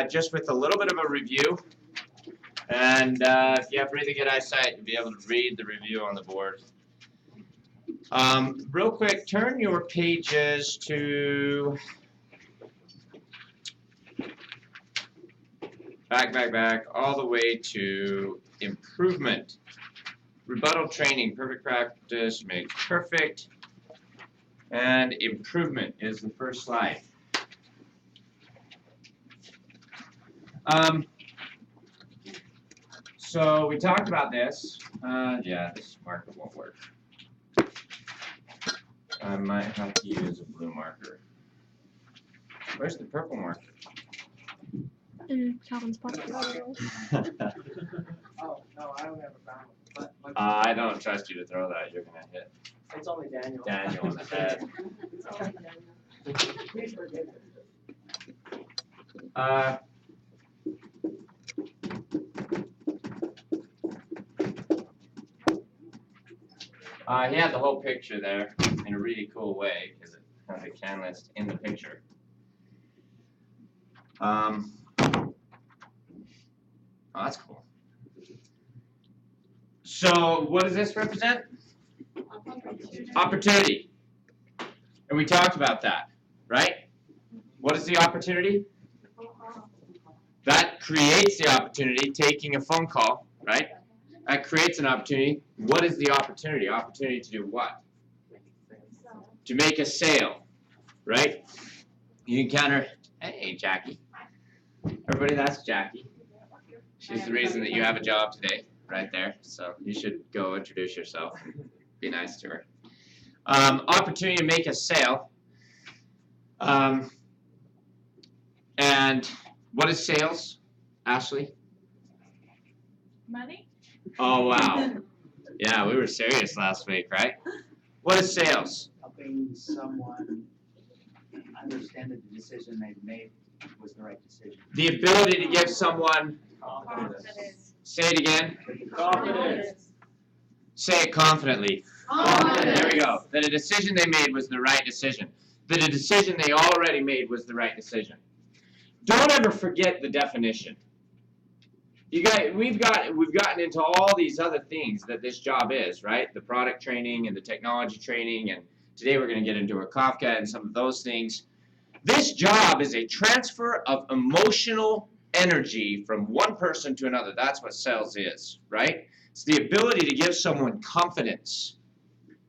just with a little bit of a review. And if you have really good eyesight, you'll be able to read the review on the board. Real quick, turn your pages to back, all the way to improvement. Rebuttal training, perfect practice makes perfect. And improvement is the first slide. So we talked about this. Yeah, this marker won't work. I might have to use a blue marker. Where's the purple marker? In Calvin's pocket. Oh, no, I don't have a brown one. But I don't trust you to throw that. You're going to hit it's only Daniel. Daniel in the head. It's only Daniel. Please forgive it. He had the whole picture there in a really cool way because it has a can list in the picture. Oh, that's cool. So what does this represent? Opportunity. And we talked about that, right? What is the opportunity? That creates the opportunity, taking a phone call, right? That creates an opportunity. What is the opportunity? Opportunity to do what? To make a sale, right? You encounter, hey, Jackie. Everybody, that's Jackie. She's the reason that you have a job today, right there. So you should go introduce yourself and be nice to her. Opportunity to make a sale. And what is sales, Ashley? Money? Oh, wow. Yeah, we were serious last week, right? What is sales? Helping someone understand that the decision they made was the right decision. The ability to give someone, Confidence. say it again, Confidence. say it confidently. Confidence. There we go. That a decision they made was the right decision. That a decision they already made was the right decision. Don't ever forget the definition. You guys, we've gotten into all these other things that this job is, right? The product training and the technology training, and today we're going to get into a Kafka and some of those things. This job is a transfer of emotional energy from one person to another. That's what sales is, right? It's the ability to give someone confidence,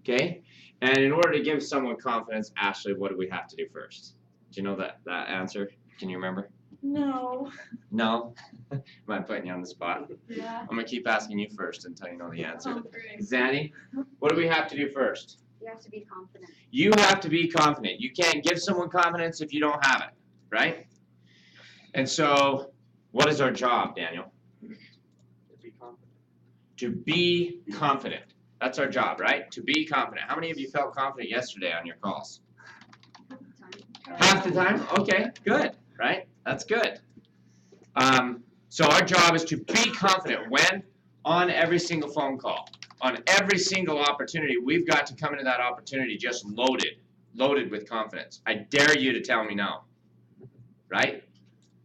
okay? And in order to give someone confidence, Ashley, what do we have to do first? Do you know that answer? Can you remember? No. No? Am I putting you on the spot? Yeah. I'm going to keep asking you first until you know the answer. Oh, great. Zanny, what do we have to do first? You have to be confident. You have to be confident. You can't give someone confidence if you don't have it, right? And so, what is our job, Daniel? To be confident. To be confident. That's our job, right? To be confident. How many of you felt confident yesterday on your calls? Half the time? Okay, good, right? That's good. So our job is to be confident when? On every single phone call. On every single opportunity, we've got to come into that opportunity just loaded with confidence. I dare you to tell me no, right?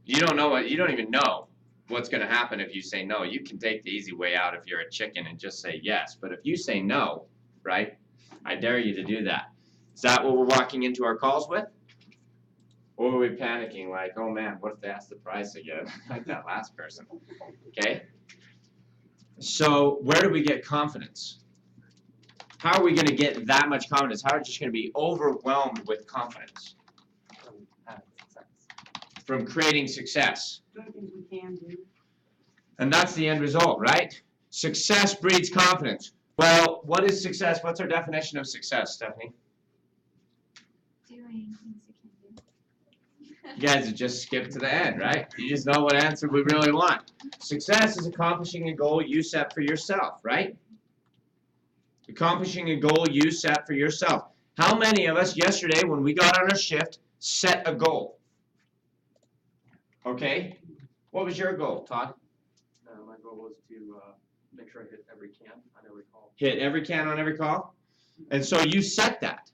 You don't even know what's going to happen if you say no. You can take the easy way out if you're a chicken and just say yes. But if you say no, right, I dare you to do that. Is that what we're walking into our calls with? Or are we panicking like, oh man, what if they ask the price again, like that last person? Okay? So where do we get confidence? How are we going to get that much confidence? How are we just going to be overwhelmed with confidence? From creating success. Doing things we can do. And that's the end result, right? Success breeds confidence. Well, what is success? What's our definition of success, Stephanie? Doing things you can do. You guys have just skipped to the end, right? You just know what answer we really want. Success is accomplishing a goal you set for yourself, right? Accomplishing a goal you set for yourself. How many of us yesterday when we got on our shift set a goal? Okay? What was your goal, Todd? My goal was to make sure I hit every can on every call. Hit every can on every call? And so you set that.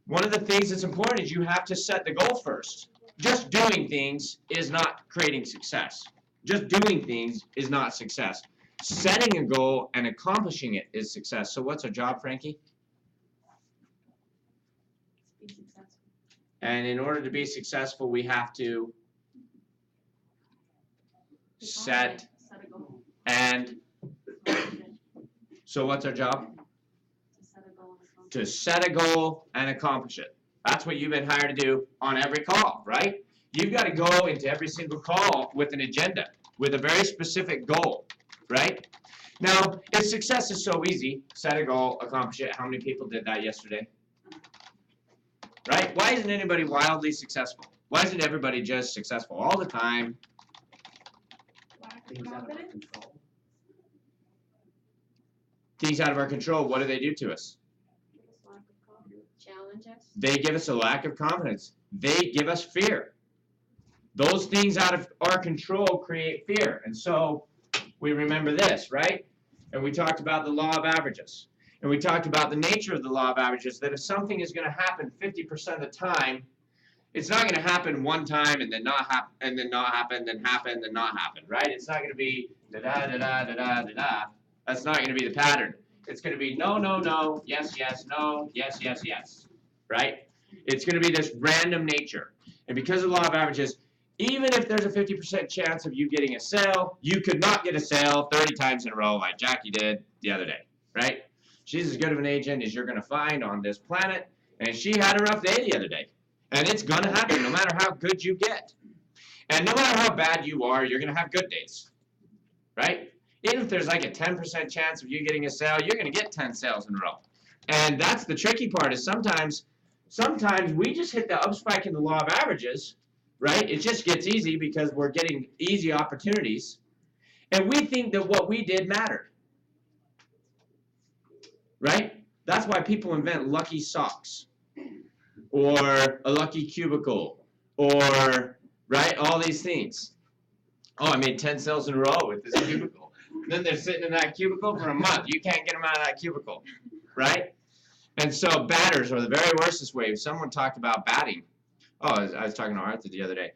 One of the things that's important is you have to set the goal first. just doing things is not creating success. Just doing things is not success. Setting a goal and accomplishing it is success. So what's our job, Frankie? Be successful. And in order to be successful, we have to Be set confident. Set a goal. and, so what's our job? To set a goal and accomplish. To set a goal and accomplish it. That's what you've been hired to do on every call, right? You've got to go into every single call with an agenda, with a very specific goal, right? Now, if success is so easy, set a goal, accomplish it. How many people did that yesterday? Right? Why isn't anybody wildly successful? Why isn't everybody just successful all the time? Lack of Things out of our confidence. control. Things out of our control, what do they do to us? Give us lack of confidence. Challenge us. They give us a lack of confidence. They give us fear. Those things out of our control create fear. And so we remember this, right? And we talked about the law of averages. And we talked about the nature of the law of averages, that if something is going to happen 50% of the time, it's not going to happen one time and then not happen, and then not happen, then happen, then not happen, right? It's not going to be da-da-da-da-da-da-da-da. That's not going to be the pattern. It's going to be no, no, no, yes, yes, no, yes, yes, yes, right? It's going to be this random nature. And because of the law of averages, even if there's a 50% chance of you getting a sale, you could not get a sale 30 times in a row like Jackie did the other day, right? She's as good of an agent as you're going to find on this planet, and she had a rough day the other day. And it's going to happen no matter how good you get. And no matter how bad you are, you're going to have good days, right? Even if there's like a 10% chance of you getting a sale, you're going to get 10 sales in a row. And that's the tricky part, is sometimes we just hit the up spike in the law of averages, right? It just gets easy because we're getting easy opportunities. And we think that what we did mattered, right? That's why people invent lucky socks or a lucky cubicle or, right, all these things. Oh, I made 10 sales in a row with this cubicle. Then they're sitting in that cubicle for a month. You can't get them out of that cubicle, right? And so batters are the very worst this way. Someone talked about batting. Oh, I was talking to Arthur the other day.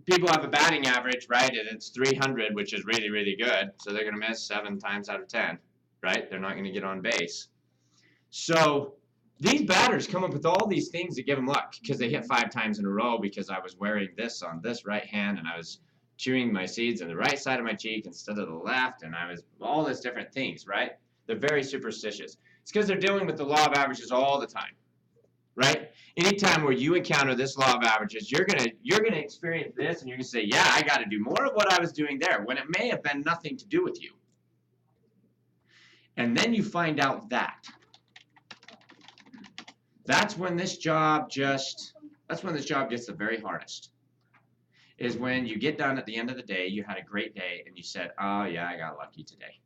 People have a batting average, right, and it's 300, which is really, really good. So they're going to miss 7 times out of 10, right? They're not going to get on base. So these batters come up with all these things that give them luck because they hit 5 times in a row because I was wearing this on this right hand and I was chewing my seeds on the right side of my cheek instead of the left, and I was all these different things, right? They're very superstitious. It's because they're dealing with the law of averages all the time, right? Anytime where you encounter this law of averages, you're gonna experience this, and you're gonna say, yeah, I got to do more of what I was doing there, when it may have been nothing to do with you. And then you find out that. That's when this job gets the very hardest. Is when you get done at the end of the day, you had a great day, and you said, oh yeah, I got lucky today.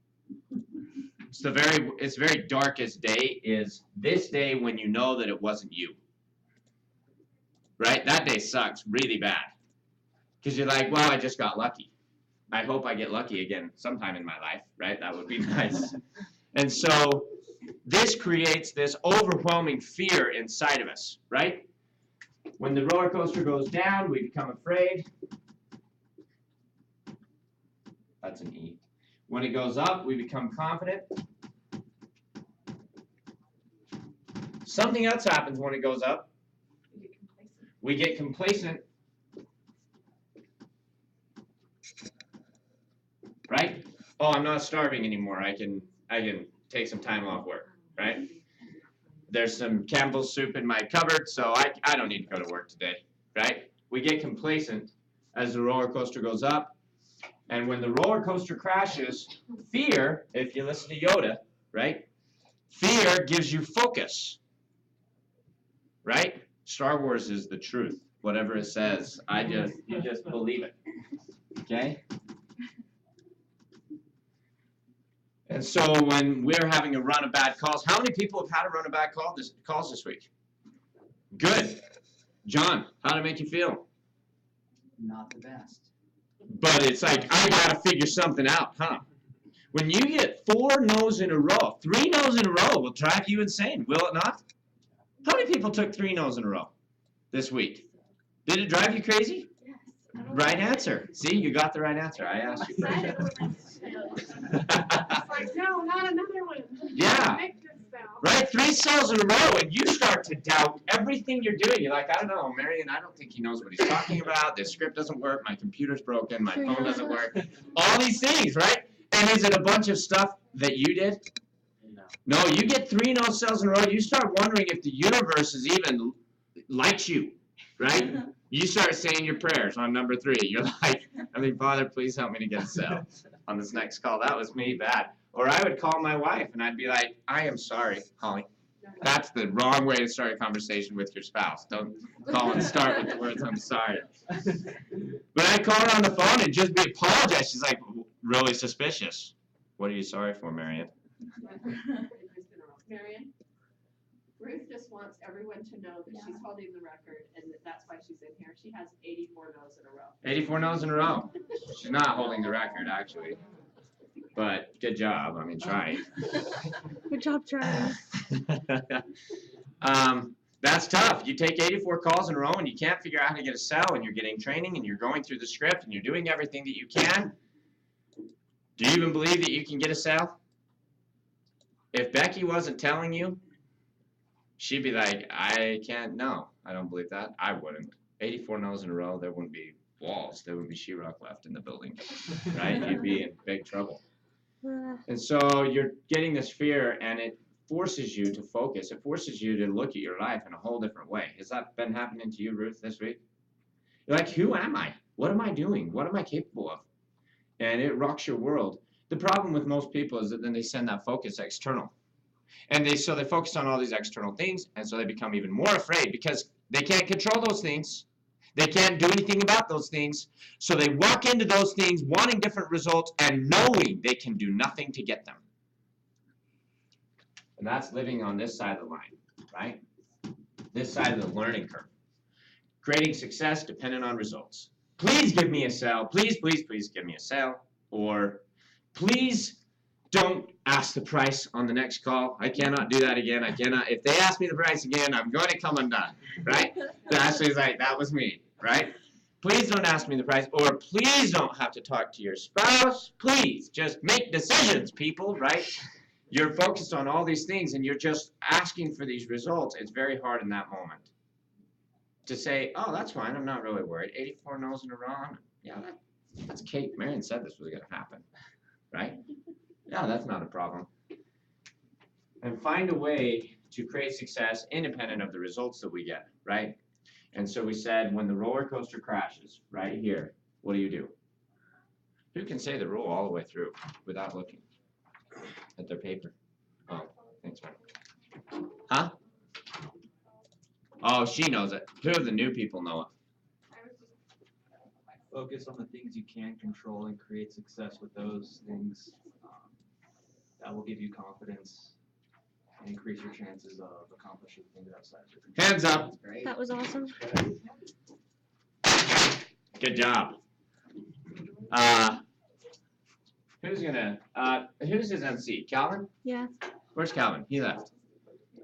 It's very darkest day is this day when you know that it wasn't you. Right? That day sucks really bad. Because you're like, well, I just got lucky. I hope I get lucky again sometime in my life, right? That would be nice. And so this creates this overwhelming fear inside of us, right? When the roller coaster goes down, we become afraid. That's an E. When it goes up, we become confident. Something else happens when it goes up. We get complacent. Right? Oh, I'm not starving anymore. I can take some time off work, right? There's some Campbell's soup in my cupboard, so I don't need to go to work today, right? We get complacent as the roller coaster goes up. And when the roller coaster crashes, fear, if you listen to Yoda, right? Fear gives you focus, right? Star Wars is the truth. Whatever it says, you just believe it, okay? And so when we're having a run of bad calls, how many people have had a run of bad calls this week? Good. John, how did it make you feel? Not the best. But it's like, I got to figure something out, huh? When you get 4 no's in a row, 3 no's in a row will drive you insane, will it not? How many people took 3 no's in a row this week? Did it drive you crazy? Yes. I don't Right know. answer. See, you got the right answer. I asked you. Excited when I failed. It's like, no, not another one. Yeah. Make this sound. Right? 3 cells in a row, and you start to doubt everything you're doing. You're like, I don't know, Marion, I don't think he knows what he's talking about. This script doesn't work. My computer's broken. My phone doesn't work. All these things, right? And is it a bunch of stuff that you did? No. No, you get 3 no cells in a row. You start wondering if the universe is even likes you, right? You start saying your prayers on number 3. You're like, Heavenly Father, please help me to get a cell on this next call. That was me bad. Or I would call my wife and I'd be like, I am sorry, Holly. That's the wrong way to start a conversation with your spouse. Don't call and start with the words, I'm sorry. But I'd call her on the phone and just be apologize. She's like, really suspicious. What are you sorry for, Marion? Marion, Ruth just wants everyone to know that she's holding the record and that's why she's in here. She has 84 no's in a row. 84 no's in a row. She's not holding the record, actually. But good job. I mean, try. Good job, Charlie. That's tough. You take 84 calls in a row and you can't figure out how to get a cell, and you're getting training and you're going through the script and you're doing everything that you can. Do you even believe that you can get a cell? If Becky wasn't telling you, she'd be like, I can't, no, I don't believe that. I wouldn't. 84 no's in a row, there wouldn't be walls. There would be sheetrock left in the building, right? You'd be in big trouble. And so you're getting this fear, and it forces you to focus. It forces you to look at your life in a whole different way. Has that been happening to you, Ruth, this week? You're like, who am I? What am I doing? What am I capable of? And it rocks your world. The problem with most people is that then they send that focus external. And so they focus on all these external things, and so they become even more afraid because they can't control those things. They can't do anything about those things. So they walk into those things wanting different results and knowing they can do nothing to get them. And that's living on this side of the line, right? This side of the learning curve. Creating success dependent on results. Please give me a cell. Please, please, please give me a cell. Or please don't ask the price on the next call. I cannot do that again. I cannot. If they ask me the price again, I'm going to come undone, right? So Ashley's like, that was me, right? Please don't ask me the price. Or please don't have to talk to your spouse. Please just make decisions, people, right? You're focused on all these things and you're just asking for these results. It's very hard in that moment to say, oh, that's fine. I'm not really worried. 84 no's in a row. Yeah, that's Kate. Marion said this was going to happen, right? Yeah, that's not a problem. And find a way to create success independent of the results that we get, right? And so we said when the roller coaster crashes right here, what do? Who can say the rule all the way through without looking at their paper? Oh, thanks, man. Huh? Oh, she knows it. Two of the new people know it. Focus on the things you can control and create success with those things. That will give you confidence and increase your chances of accomplishing things outside of your control. Hands up. Great. That was awesome. Good job. Who's his MC? Calvin? Yeah. Where's Calvin? He left.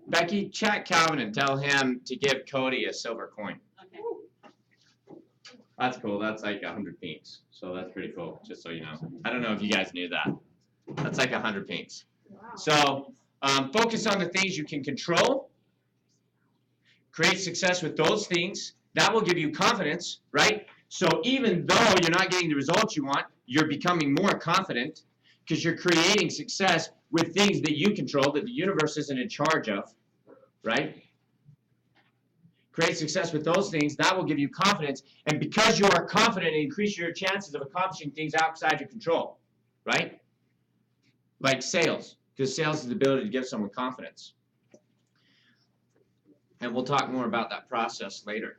Becky, chat Calvin and tell him to give Cody a silver coin. Okay. That's cool. That's like 100 pinks. So that's pretty cool, just so you know. I don't know if you guys knew that. That's like 100 pinks. Wow. So focus on the things you can control. Create success with those things. That will give you confidence, right? So even though you're not getting the results you want, you're becoming more confident because you're creating success with things that you control, that the universe isn't in charge of, right? Create success with those things. That will give you confidence. And because you are confident, it increases your chances of accomplishing things outside your control, right? Like sales, because sales is the ability to give someone confidence. And we'll talk more about that process later.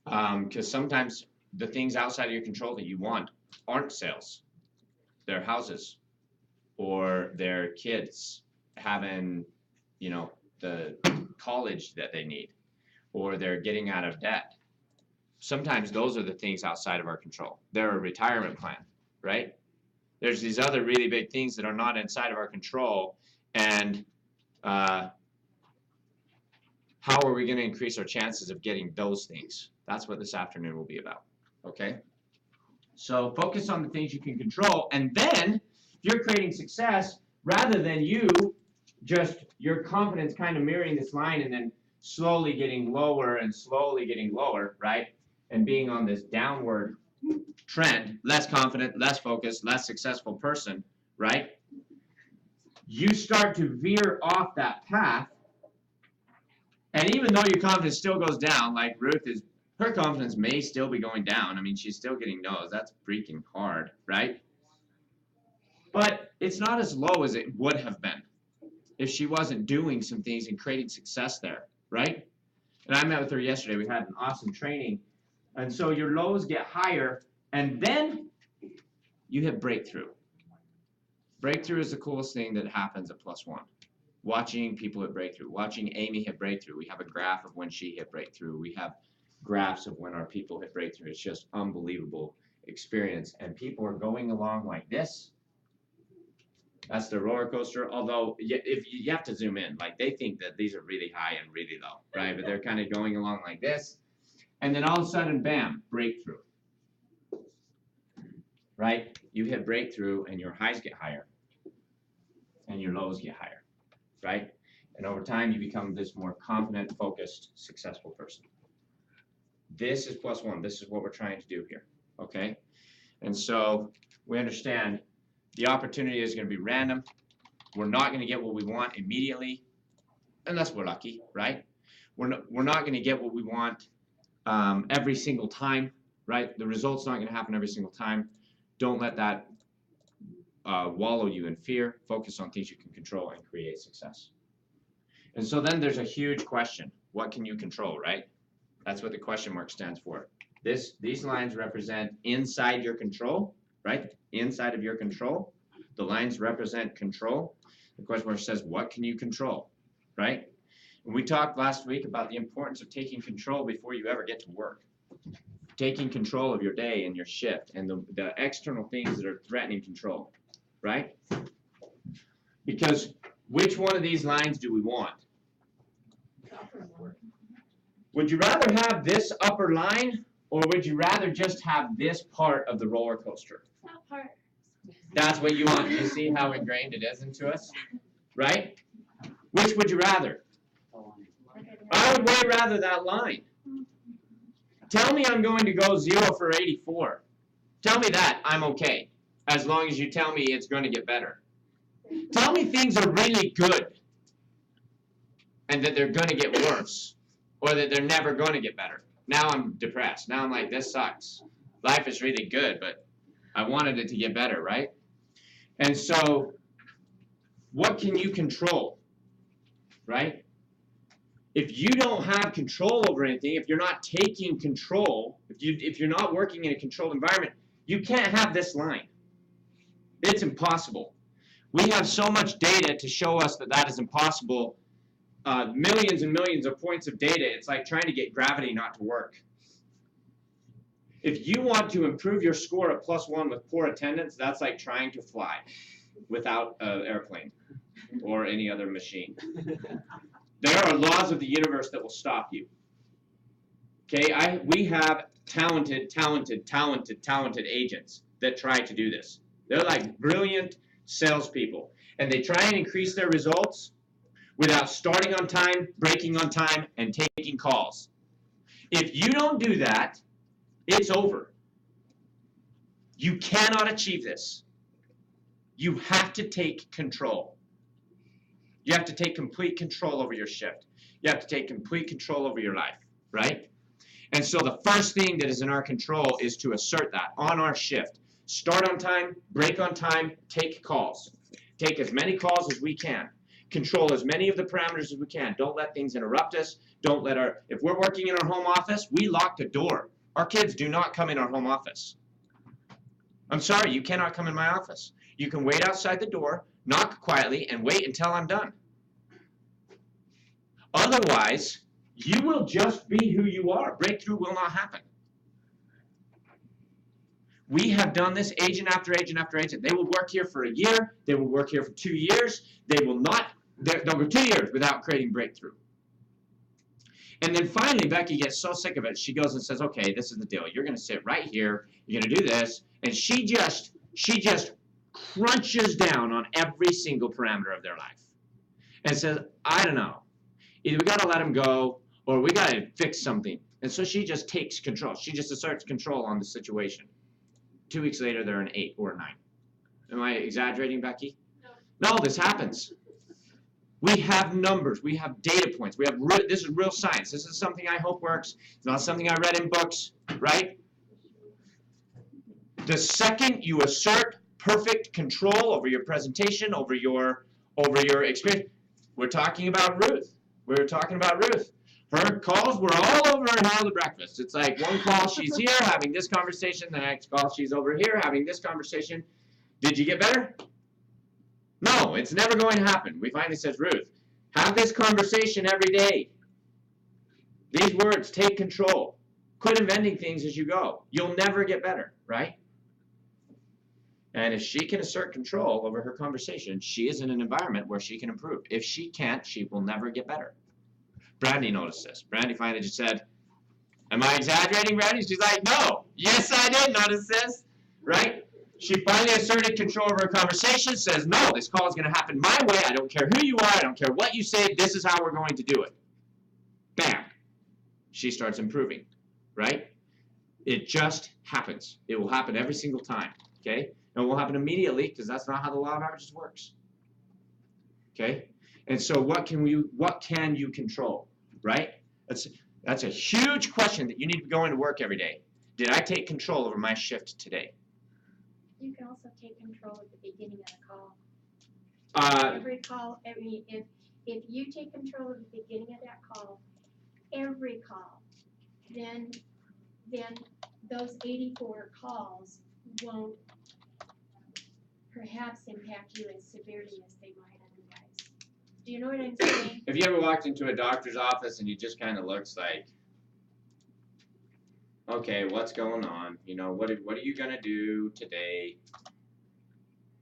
Because sometimes the things outside of your control that you want aren't sales. They're houses or their kids having, the college that they need, or they're getting out of debt. Sometimes those are the things outside of our control. They're a retirement plan, right? There's these other really big things that are not inside of our control, and how are we going to increase our chances of getting those things? That's what this afternoon will be about, okay? So focus on the things you can control, and then if you're creating success, rather than your confidence kind of mirroring this line and then slowly getting lower and slowly getting lower, right? And being on this downward trend, less confident, less focused, less successful person, right? You start to veer off that path, and even though your confidence still goes down, like her confidence may still be going down. I mean, she's still getting no's. That's freaking hard, right? But it's not as low as it would have been if she wasn't doing some things and creating success there, right? And I met with her yesterday. We had an awesome training. And so your lows get higher, and then you hit breakthrough. Breakthrough is the coolest thing that happens at +1. Watching people hit breakthrough. Watching Amy hit breakthrough. We have a graph of when she hit breakthrough. We have graphs of when our people hit breakthrough. It's just unbelievable experience. And people are going along like this. That's the roller coaster. Although, if you have to zoom in, like they think that these are really high and really low, right? But they're kind of going along like this. And then all of a sudden, bam, breakthrough. Right? You hit breakthrough and your highs get higher. And your lows get higher. Right? And over time, you become this more confident, focused, successful person. This is +1. This is what we're trying to do here. Okay? And so we understand the opportunity is going to be random. We're not going to get what we want immediately, unless we're lucky, right? We're not going to get what we want every single time, right? The result's not going to happen every single time. Don't let that wallow you in fear. Focus on things you can control and create success. And so then there's a huge question. What can you control, right? That's what the question mark stands for. These lines represent inside your control, right? Inside of your control. The lines represent control. The question mark says, what can you control, right? And we talked last week about the importance of taking control before you ever get to work. Taking control of your day and your shift and the external things that are threatening control, right? Because which one of these lines do we want? Would you rather have this upper line, or would you rather just have this part of the roller coaster? That part. That's what you want. You see how ingrained it is into us, right? Which would you rather? I would way rather that line. Tell me I'm going to go 0 for 84. Tell me that I'm okay, as long as you tell me it's going to get better. Tell me things are really good and that they're going to get worse, or that they're never going to get better. Now I'm depressed. Now I'm like, this sucks. Life is really good, but I wanted it to get better, right? And so what can you control, right? If you don't have control over anything, if you're not taking control, if you're not working in a controlled environment, you can't have this line. It's impossible. We have so much data to show us that that is impossible. Millions and millions of points of data. It's like trying to get gravity not to work. If you want to improve your score at +1 with poor attendance, that's like trying to fly without an airplane or any other machine. There are laws of the universe that will stop you. Okay, we have talented agents that try to do this. They're like brilliant salespeople, and they try and increase their results without starting on time, breaking on time, and taking calls. If you don't do that, it's over. You cannot achieve this. You have to take control. You have to take complete control over your shift. You have to take complete control over your life, right? And so the first thing that is in our control is to assert that on our shift. Start on time, break on time, take calls. Take as many calls as we can. Control as many of the parameters as we can. Don't let things interrupt us. Don't let if we're working in our home office, we lock the door. Our kids do not come in our home office. I'm sorry, you cannot come in my office. You can wait outside the door, knock quietly, and wait until I'm done. Otherwise, you will just be who you are. Breakthrough will not happen. We have done this agent after agent after agent. They will work here for a year. They will work here for 2 years. They will not, they'll go 2 years without creating breakthrough. And then finally, Becky gets so sick of it, she goes and says, okay, this is the deal. You're going to sit right here. You're going to do this. And she just crunches down on every single parameter of their life and says, I don't know. Either we got to let him go or we got to fix something. And so she just takes control. She just asserts control on the situation. 2 weeks later, they're an 8 or a 9. Am I exaggerating, Becky? No, this happens. We have numbers. We have data points. This is real science. This is something I hope works. It's not something I read in books, right? The second you assert perfect control over your presentation, over your experience, we're talking about Ruth. We're talking about Ruth. Her calls were all over how the breakfast. It's like one call she's here having this conversation, the next call she's over here having this conversation. Did you get better? No, it's never going to happen. We finally says, Ruth, have this conversation every day. These words, take control. Quit inventing things as you go. You'll never get better, right? And if she can assert control over her conversation, she is in an environment where she can improve. If she can't, she will never get better. Brandy noticed this. Brandy finally just said, am I exaggerating, Brandy? She's like, no. Yes, I did notice this, right? She finally asserted control over her conversation, says, no, this call is going to happen my way. I don't care who you are. I don't care what you say. This is how we're going to do it. Bam. She starts improving, right? It just happens. It will happen every single time, okay? And it will happen immediately because that's not how the law of averages works, okay? And so what can you control, right? That's a huge question that you need to go into work every day. Did I take control over my shift today? You can also take control at the beginning of the call. Every call, if you take control at the beginning of that call, every call, then those 84 calls won't perhaps impact you as severely as they might otherwise. Do you know what I'm saying? Have you ever walked into a doctor's office and he just kind of looks like, okay, what's going on? You know, what are you going to do today?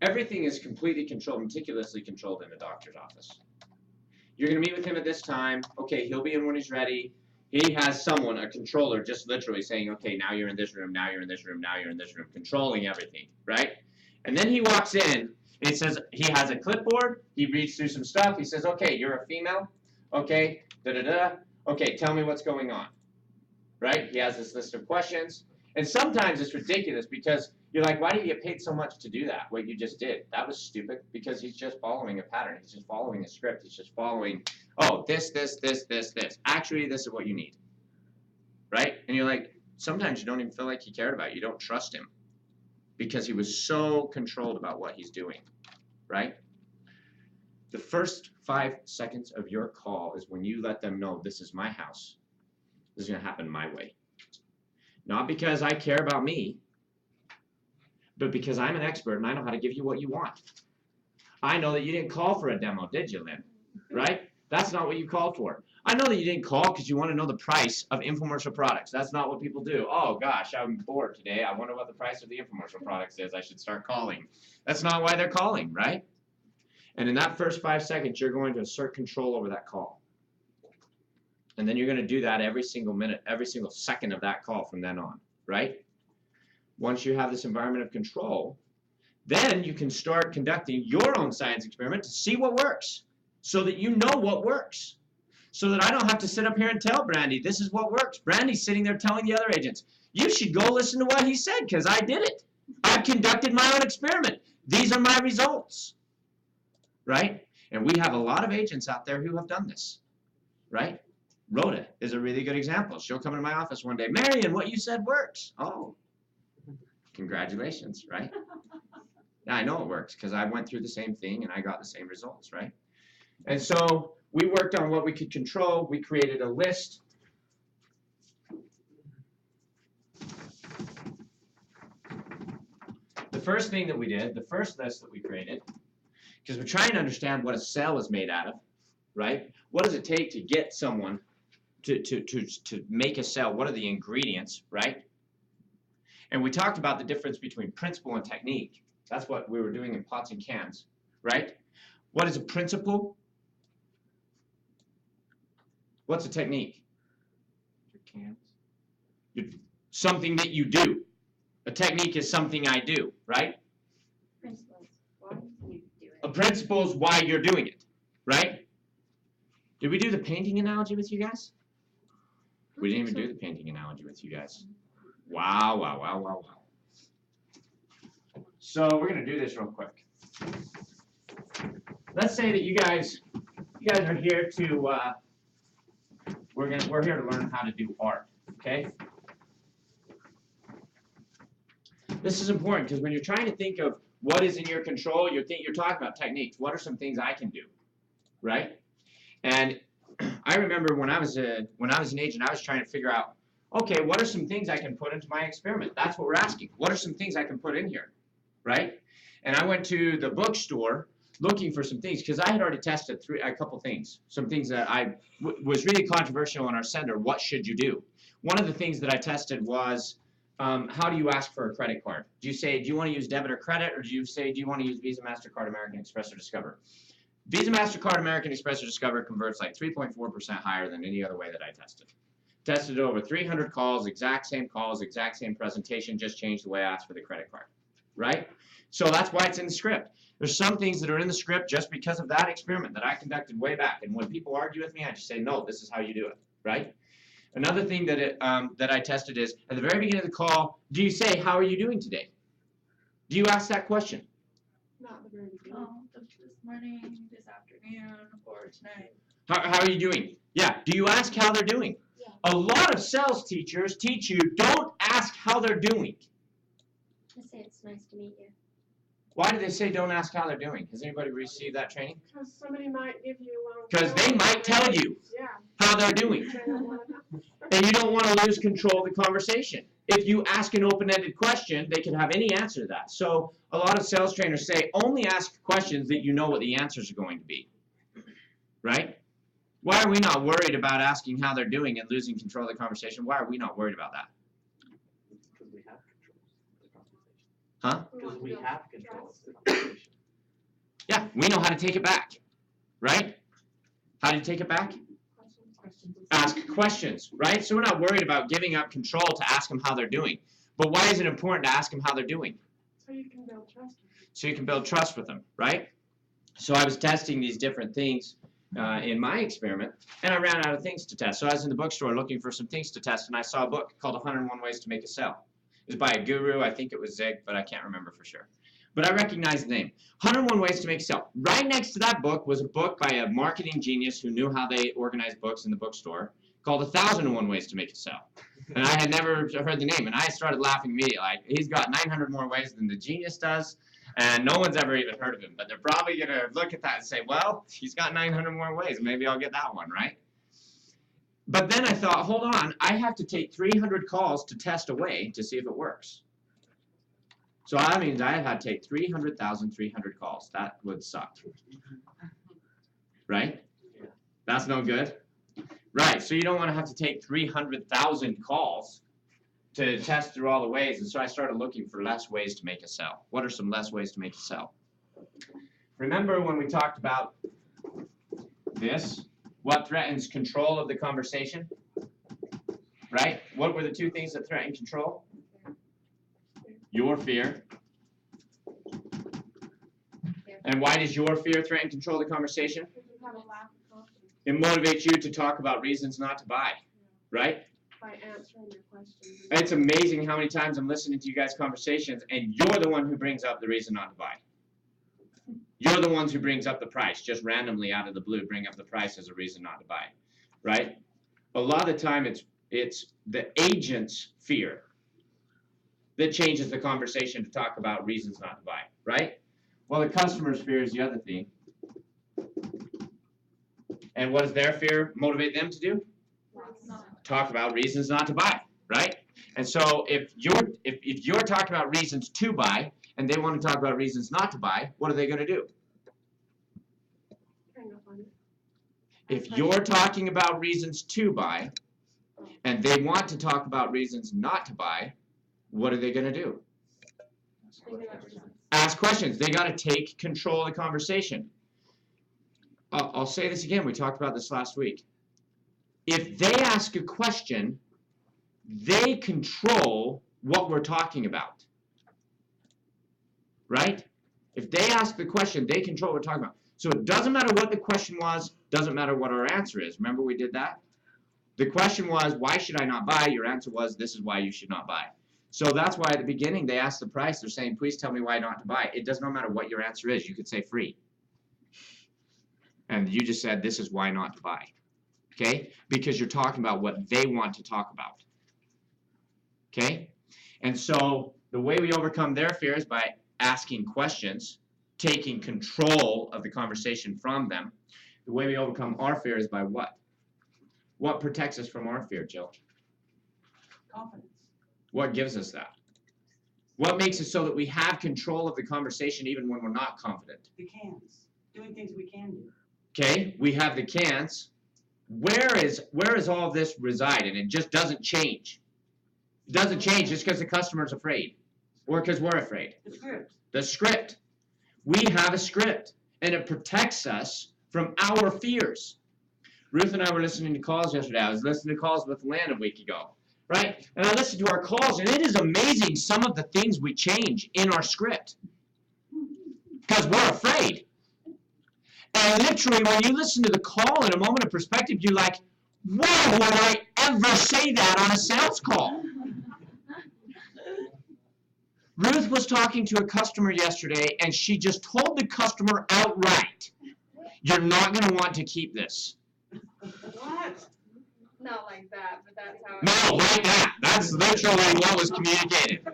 Everything is completely controlled, meticulously controlled in a doctor's office. You're going to meet with him at this time. Okay, he'll be in when he's ready. He has someone, a controller, just literally saying, okay, now you're in this room, now you're in this room, now you're in this room, controlling everything, right? And then he walks in, and it says he has a clipboard. He reads through some stuff. He says, okay, you're a female. Okay, da-da-da. Okay, tell me what's going on. Right? He has this list of questions. And sometimes it's ridiculous because you're like, why do you get paid so much to do that, what you just did? That was stupid because he's just following a pattern. He's just following a script. He's just following, oh, this. Actually, this is what you need. Right? And you're like, sometimes you don't even feel like he cared about you. You don't trust him because he was so controlled about what he's doing. Right? The first 5 seconds of your call is when you let them know this is my house. This is going to happen my way. Not because I care about me, but because I'm an expert and I know how to give you what you want. I know that you didn't call for a demo, did you, Lynn? Right? That's not what you called for. I know that you didn't call because you want to know the price of infomercial products. That's not what people do. Oh, gosh, I'm bored today. I wonder what the price of the infomercial products is. I should start calling. That's not why they're calling, right? And in that first 5 seconds, you're going to assert control over that call. And then you're going to do that every single minute, every single second of that call from then on, right? Once you have this environment of control, then you can start conducting your own science experiment to see what works so that you know what works. So that I don't have to sit up here and tell Brandy, this is what works. Brandy's sitting there telling the other agents, you should go listen to what he said because I did it. I've conducted my own experiment. These are my results, right? And we have a lot of agents out there who have done this, right? Rhoda is a really good example. She'll come into my office one day, Marion, what you said works. Oh, congratulations, right? Yeah, I know it works because I went through the same thing and I got the same results, right? And so we worked on what we could control. We created a list. The first thing that we did, the first list that we created, because we're trying to understand what a cell is made out of, right? What does it take to get someone to make a cell? What are the ingredients, right? And we talked about the difference between principle and technique. That's what we were doing in pots and cans, right? What is a principle? What's a technique? can't. Something that you do. A technique is something I do, right? Principles, why you do A it. principle is why you're doing it, right? Did we do the painting analogy with you guys? We didn't even do the painting analogy with you guys. Wow, wow, wow, wow, wow. So we're gonna do this real quick. Let's say that you guys are here to we're here to learn how to do art, okay? This is important because when you're trying to think of what is in your control, you're talking about techniques. What are some things I can do, right? And I remember when I was an agent, I was trying to figure out, okay, what are some things I can put into my experiment? That's what we're asking. What are some things I can put in here, right? And I went to the bookstore looking for some things because I had already tested a couple things, some things that was really controversial in our center. What should you do? One of the things that I tested was how do you ask for a credit card? Do you say, do you want to use debit or credit, or do you say, do you want to use Visa, MasterCard, American Express, or Discover? Visa, MasterCard, American Express, or Discover converts like 3.4% higher than any other way that I tested. Tested over 300 calls, exact same presentation, just changed the way I asked for the credit card, right? So that's why it's in the script. There's some things that are in the script just because of that experiment that I conducted way back. And when people argue with me, I just say, no, this is how you do it, right? Another thing that I tested is, at the very beginning of the call, do you say, how are you doing today? Do you ask that question? Not the very beginning. This morning, this afternoon, or tonight. How are you doing? Yeah, do you ask how they're doing? Yeah. A lot of sales teachers teach you, don't ask how they're doing. Just say it's nice to meet you. Why do they say don't ask how they're doing? Has anybody received that training? Because somebody might give you, Because they might tell you yeah. how they're doing. They don't wanna know. And you don't want to lose control of the conversation. If you ask an open-ended question, they can have any answer to that. So a lot of sales trainers say only ask questions that you know what the answers are going to be. Right? Why are we not worried about asking how they're doing and losing control of the conversation? Why are we not worried about that? Because we have control of the conversation. Huh? Because we have control of the conversation. Yeah, we know how to take it back. Right? How do you take it back? Ask questions, right? So we're not worried about giving up control to ask them how they're doing. But why is it important to ask them how they're doing? So you can build trust. So you can build trust with them, right? So I was testing these different things in my experiment, and I ran out of things to test. So I was in the bookstore looking for some things to test, and I saw a book called 101 Ways to Make a Sale. It was by a guru. I think it was Zig, but I can't remember for sure. But I recognized the name. 101 Ways to Make a Sale. Right next to that book was a book by a marketing genius who knew how they organized books in the bookstore called 1001 Ways to Make a Sale. And I had never heard the name, and I started laughing immediately. Like, he's got 900 more ways than the genius does, and no one's ever even heard of him. But they're probably going to look at that and say, well, he's got 900 more ways. Maybe I'll get that one, right? But then I thought, hold on, I have to take 300 calls to test a way to see if it works. So that means I had to take 300,300 calls. That would suck. Right? Yeah. That's no good. Right, so you don't want to have to take 300,000 calls to test through all the ways, and so I started looking for less ways to make a sell. What are some less ways to make a sell? Remember when we talked about this? What threatens control of the conversation? Right? What were the two things that threaten control? Your fear. And why does your fear threaten control of the conversation? Because you have a lack of confidence It motivates you to talk about reasons not to buy, right? by answering your questions. It's amazing how many times I'm listening to you guys' conversations and you're the one who brings up the reason not to buy. You're the ones who brings up the price, just randomly out of the blue, bring up the price as a reason not to buy, right? A lot of the time it's the agent's fear that changes the conversation to talk about reasons not to buy, right? Well, the customer's fear is the other thing. And what does their fear motivate them to do? Talk about reasons not to buy, right? And so if you're talking about reasons to buy and they want to talk about reasons not to buy, what are they going to do? Hang up on it. If you're talking about reasons to buy and they want to talk about reasons not to buy, what are they going to do? Ask questions. They got to take control of the conversation. I'll say this again. We talked about this last week. If they ask a question they control what we're talking about. Right? If they ask the question, they control what we're talking about. So it doesn't matter what the question was, doesn't matter what our answer is. Remember we did that? The question was, why should I not buy? Your answer was, this is why you should not buy. So that's why at the beginning they asked the price. They're saying, please tell me why not to buy. It does not matter what your answer is. You could say free. And you just said, this is why not to buy. Okay? Because you're talking about what they want to talk about. Okay? And so the way we overcome their fear is by asking questions, taking control of the conversation from them. The way we overcome our fear is by what? What protects us from our fear, Jill? Confidence. What gives us that? What makes it so that we have control of the conversation even when we're not confident? The cans. Doing things we can do. Okay, we have the cans. Where is all this reside? And it just doesn't change. It doesn't change just because the customer's afraid or because we're afraid. The script. The script. We have a script, and it protects us from our fears. Ruth and I were listening to calls yesterday. I was listening to calls with Lynn a week ago, right? And I listened to our calls, and it is amazing some of the things we change in our script because we're afraid. And literally, when you listen to the call in a moment of perspective, you're like, why would I ever say that on a sales call? Ruth was talking to a customer yesterday, and she just told the customer outright, you're not going to want to keep this. What? Not like that, but that's how. No, like that. That's literally what was communicated.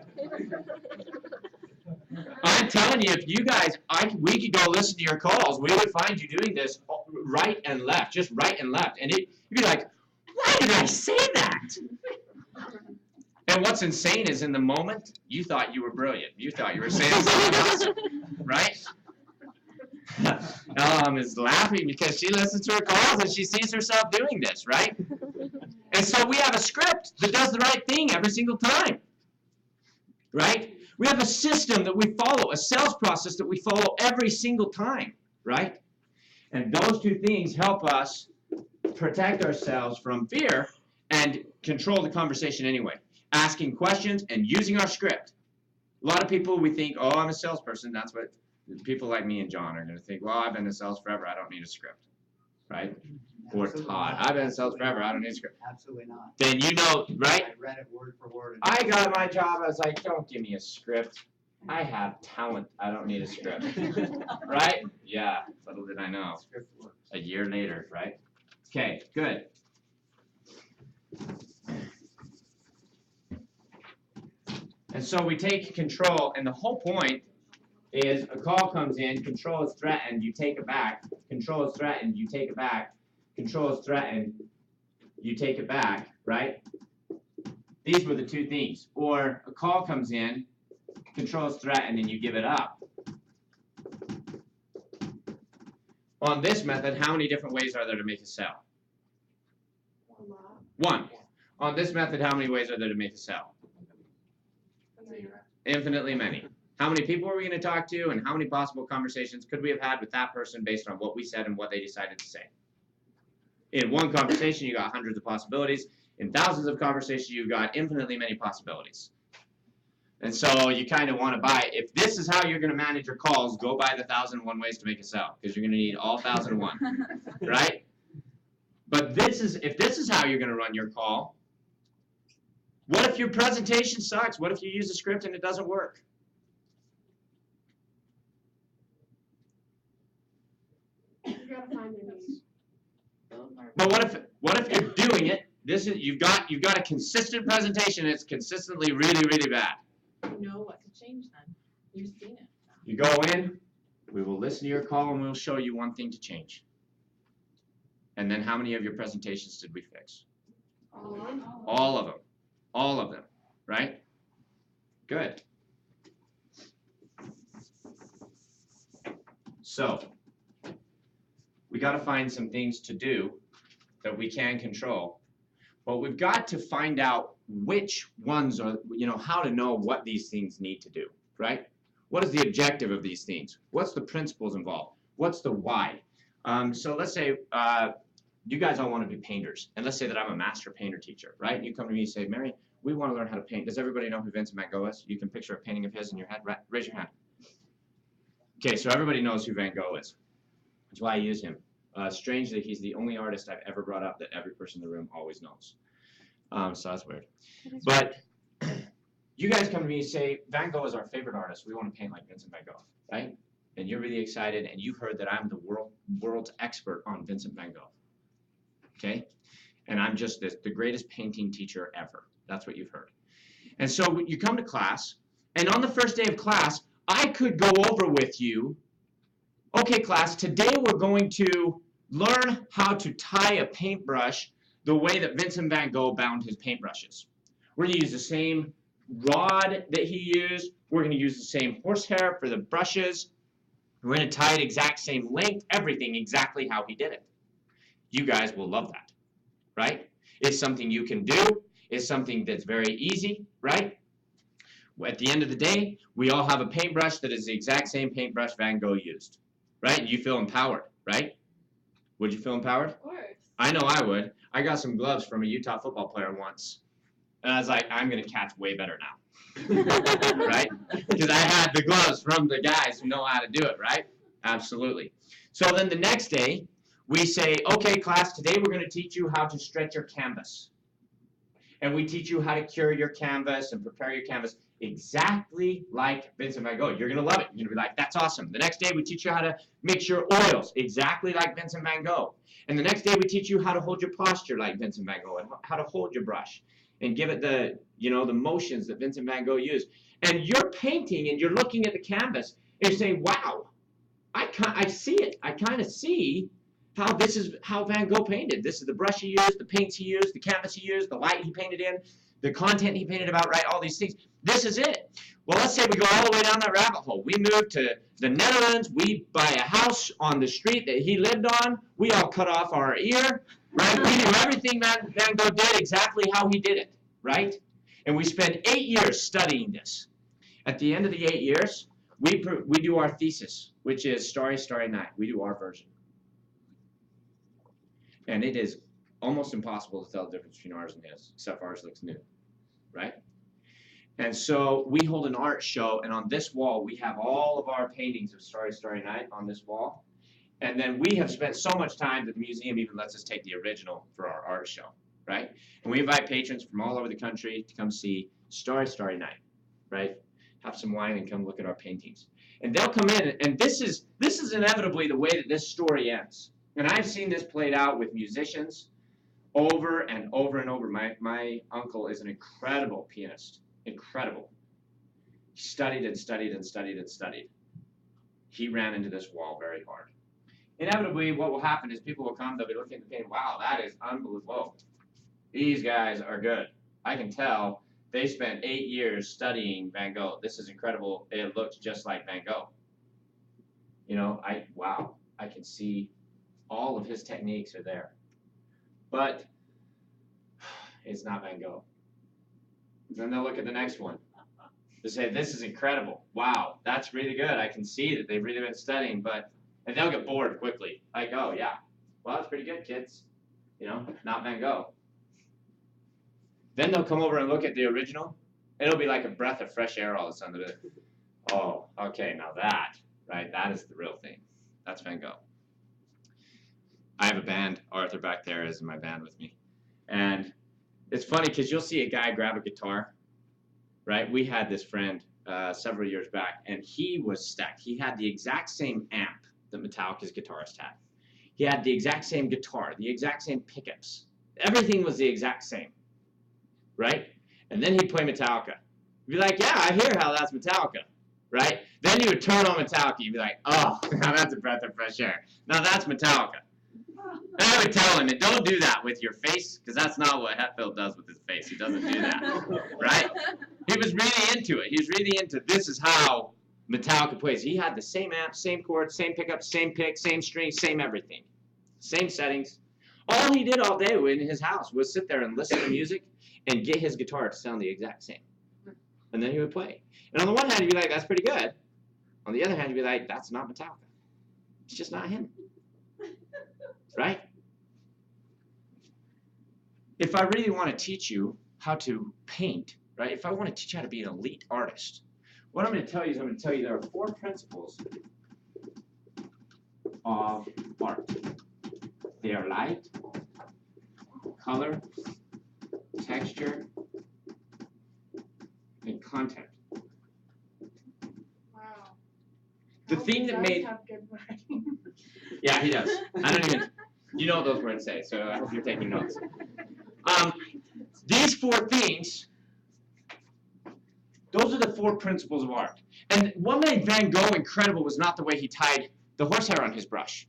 I'm telling you, if you guys, we could go listen to your calls, we would find you doing this right and left, just right and left. And you'd be like, why did I say that? And what's insane is in the moment, you thought you were brilliant. You thought you were saying something awesome, right? Ella is laughing because she listens to her calls and she sees herself doing this, right? And so we have a script that does the right thing every single time, right? We have a system that we follow, a sales process that we follow every single time, right? And those two things help us protect ourselves from fear and control the conversation anyway. Asking questions and using our script. A lot of people, we think, oh, I'm a salesperson. That's what people like me and John are going to think. Well, I've been in sales forever. I don't need a script, right? Or Absolutely Todd, not. I've been in sales forever. I don't need a script. Absolutely not. Then you know, right? I read it word for word. I got my job. I was like, don't give me a script. I have talent. I don't need a script. Right? Yeah, little did I know. Script works. A year later, right? Okay, good. And so we take control, and the whole point is a call comes in, control is threatened, you take it back. Control is threatened, you take it back. Control is threatened, you take it back, right? These were the two things. Or a call comes in, control is threatened, and you give it up. On this method, how many different ways are there to make a sell? One. On this method, how many ways are there to make a sell? Infinitely many. How many people are we going to talk to, and how many possible conversations could we have had with that person based on what we said and what they decided to say? In one conversation, you got hundreds of possibilities. In thousands of conversations, you've got infinitely many possibilities. And so you kind of want to buy, if this is how you're going to manage your calls, go buy the 1,001 ways to make a sell, because you're going to need all 1,001, right? But if this is how you're going to run your call, what if your presentation sucks? What if you use a script and it doesn't work? You gotta find the niche. But what if you're doing it? You've got a consistent presentation. It's consistently really, really bad. You know what to change then. You've seen it. You go in. We will listen to your call and we'll show you one thing to change. And then how many of your presentations did we fix? All of them. All of them, right? Good. So, we got to find some things to do that we can control, but we've got to find out which ones are, how to know what these things need to do, right? What is the objective of these things? What's the principles involved? What's the why? So let's say you guys all want to be painters. And let's say that I'm a master painter teacher, right? And you come to me and say, Mary, we want to learn how to paint. Does everybody know who Vincent Van Gogh is? You can picture a painting of his in your head. Raise your hand. Okay, so everybody knows who Van Gogh is. That's why I use him. Strangely, he's the only artist I've ever brought up that every person in the room always knows. So that's weird. But you guys come to me and say, Van Gogh is our favorite artist. We want to paint like Vincent Van Gogh, right? And you're really excited, and you've heard that I'm the world's expert on Vincent Van Gogh. Okay? And I'm just the greatest painting teacher ever. That's what you've heard. And so you come to class, and on the first day of class, I could go over with you, okay, class, today we're going to learn how to tie a paintbrush the way that Vincent Van Gogh bound his paintbrushes. We're going to use the same rod that he used. We're going to use the same horsehair for the brushes. We're going to tie it exact same length, everything exactly how he did it. You guys will love that, right? It's something you can do. It's something that's very easy, right? At the end of the day, we all have a paintbrush that is the exact same paintbrush Van Gogh used, right? You feel empowered, right? Would you feel empowered? Of course. I know I would. I got some gloves from a Utah football player once, and I was like, I'm going to catch way better now, right? Because I had the gloves from the guys who know how to do it, right? Absolutely. So then the next day, we say, okay, class, today we're going to teach you how to stretch your canvas. And we teach you how to cure your canvas and prepare your canvas exactly like Vincent Van Gogh. You're going to love it. You're going to be like, that's awesome. The next day, we teach you how to mix your oils exactly like Vincent Van Gogh. And the next day, we teach you how to hold your posture like Vincent Van Gogh and how to hold your brush and give it the, the motions that Vincent Van Gogh used. And you're painting and you're looking at the canvas and you're saying, wow, I see it. I kind of see how this is how Van Gogh painted. This is the brush he used, the paints he used, the canvas he used, the light he painted in, the content he painted about, right? All these things. This is it. Well, let's say we go all the way down that rabbit hole. We move to the Netherlands. We buy a house on the street that he lived on. We all cut off our ear, right? We do everything Van Gogh did exactly how he did it, right? And we spend 8 years studying this. At the end of the 8 years, we do our thesis, which is Starry, Starry Night. We do our version. And it is almost impossible to tell the difference between ours and his, except ours looks new, right? And so we hold an art show, and on this wall, we have all of our paintings of Starry, Starry Night on this wall. And then we have spent so much time that the museum even lets us take the original for our art show, right? And we invite patrons from all over the country to come see Starry, Starry Night, right? Have some wine and come look at our paintings. And they'll come in, and this is inevitably the way that this story ends. And I've seen this played out with musicians over and over and over. My uncle is an incredible pianist. Incredible. He studied and studied and studied and studied. He ran into this wall very hard. Inevitably, what will happen is people will come, they'll be looking at the painting, wow, that is unbelievable. These guys are good. I can tell they spent 8 years studying Van Gogh. This is incredible. It looks just like Van Gogh. Wow, I can see all of his techniques are there. But it's not Van Gogh. Then they'll look at the next one. They say, this is incredible. Wow, that's really good. I can see that they've really been studying, and they'll get bored quickly. Like, oh, yeah, well, that's pretty good, kids. Not Van Gogh. Then they'll come over and look at the original. It'll be like a breath of fresh air all of a sudden. Oh, okay, now that, right, that is the real thing. That's Van Gogh. I have a band. Arthur back there is in my band with me. And it's funny because you'll see a guy grab a guitar, right? We had this friend several years back, and he was stacked. He had the exact same amp that Metallica's guitarist had. He had the exact same guitar, the exact same pickups. Everything was the exact same, right? And then he'd play Metallica. You'd be like, yeah, I hear how that's Metallica, right? Then you would turn on Metallica. You'd be like, oh, now that's a breath of fresh air. Now that's Metallica. And I would tell him, and don't do that with your face, because that's not what Hetfield does with his face. He doesn't do that, right? He was really into it. He was really into this is how Metallica plays. He had the same amp, same chords, same pickup, same pick, same string, same everything. Same settings. All he did all day in his house was sit there and listen to music and get his guitar to sound the exact same. And then he would play. And on the one hand, you'd be like, that's pretty good. On the other hand, you'd be like, that's not Metallica. It's just not him. Right? if I really want to teach you how to paint, right? If I want to teach you how to be an elite artist, what I'm going to tell you is I'm going to tell you there are 4 principles of art. They are light, color, texture, and content. Wow. The thing that made, Have good writing. yeah, he does. I don't even, you know what those words say, so I hope you're taking notes. These 4 things, those are the 4 principles of art. And what made Van Gogh incredible was not the way he tied the horsehair on his brush.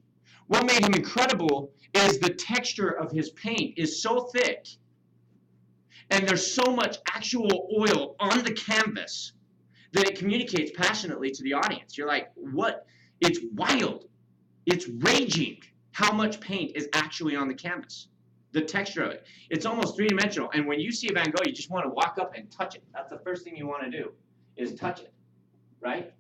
What made him incredible is the texture of his paint is so thick, and there's so much actual oil on the canvas that it communicates passionately to the audience. You're like, what? It's wild. It's raging how much paint is actually on the canvas. The texture of it. It's almost 3-dimensional. And when you see a Van Gogh, you just want to walk up and touch it. That's the first thing you want to do, is touch it, right?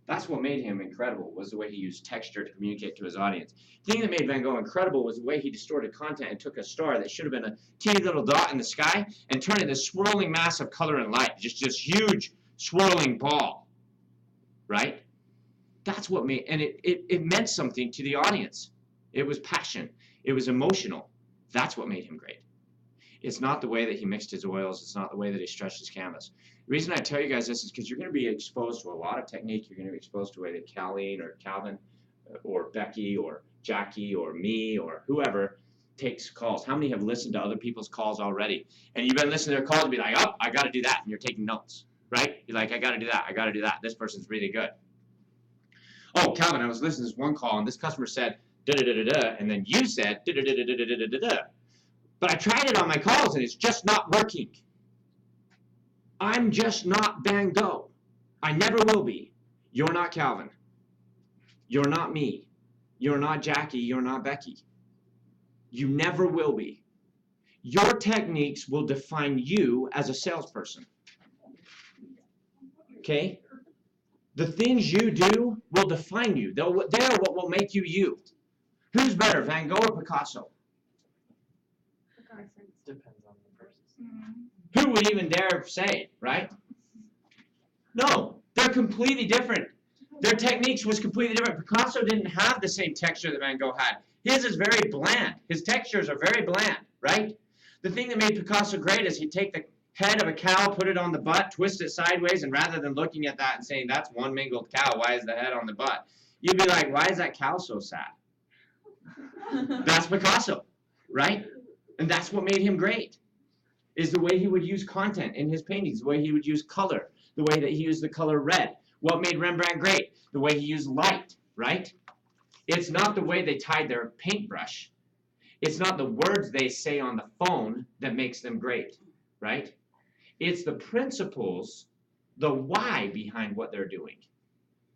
That's what made him incredible, was the way he used texture to communicate to his audience. The thing that made Van Gogh incredible was the way he distorted content and took a star that should have been a teeny little dot in the sky and turned it into a swirling mass of color and light. Just this huge swirling ball, right? That's what made, and it meant something to the audience. It was passion. It was emotional. That's what made him great. It's not the way that he mixed his oils. It's not the way that he stretched his canvas. The reason I tell you guys this is because you're going to be exposed to a lot of technique. You're going to be exposed to the way that Colleen or Calvin or Becky or Jackie or me or whoever takes calls. How many have listened to other people's calls already? And you've been listening to their calls and be like, oh, I got to do that. And you're taking notes, right? You're like, I got to do that. I got to do that. This person's really good. Oh, Calvin, I was listening to this one call and this customer said, da-da-da-da-da, and then you said, da-da-da-da-da-da-da-da. But I tried it on my calls and it's just not working. I'm just not Van Gogh. I never will be. You're not Calvin. You're not me. You're not Jackie. You're not Becky. You never will be. Your techniques will define you as a salesperson. Okay? The things you do will define you. They're what will make you you. Who's better, Van Gogh or Picasso? Depends on the person. Mm-hmm. Who would even dare say it, right? No, they're completely different. Their techniques was completely different. Picasso didn't have the same texture that Van Gogh had. His is very bland. His textures are very bland, right? The thing that made Picasso great is he'd take the head of a cow, put it on the butt, twist it sideways, and rather than looking at that and saying, that's one mangled cow, why is the head on the butt? You'd be like, why is that cow so sad? That's Picasso, right? And that's what made him great, is the way he would use content in his paintings, the way he would use color, the way that he used the color red. What made Rembrandt great? The way he used light, right? It's not the way they tied their paintbrush. It's not the words they say on the phone that makes them great, right? It's the principles, the why behind what they're doing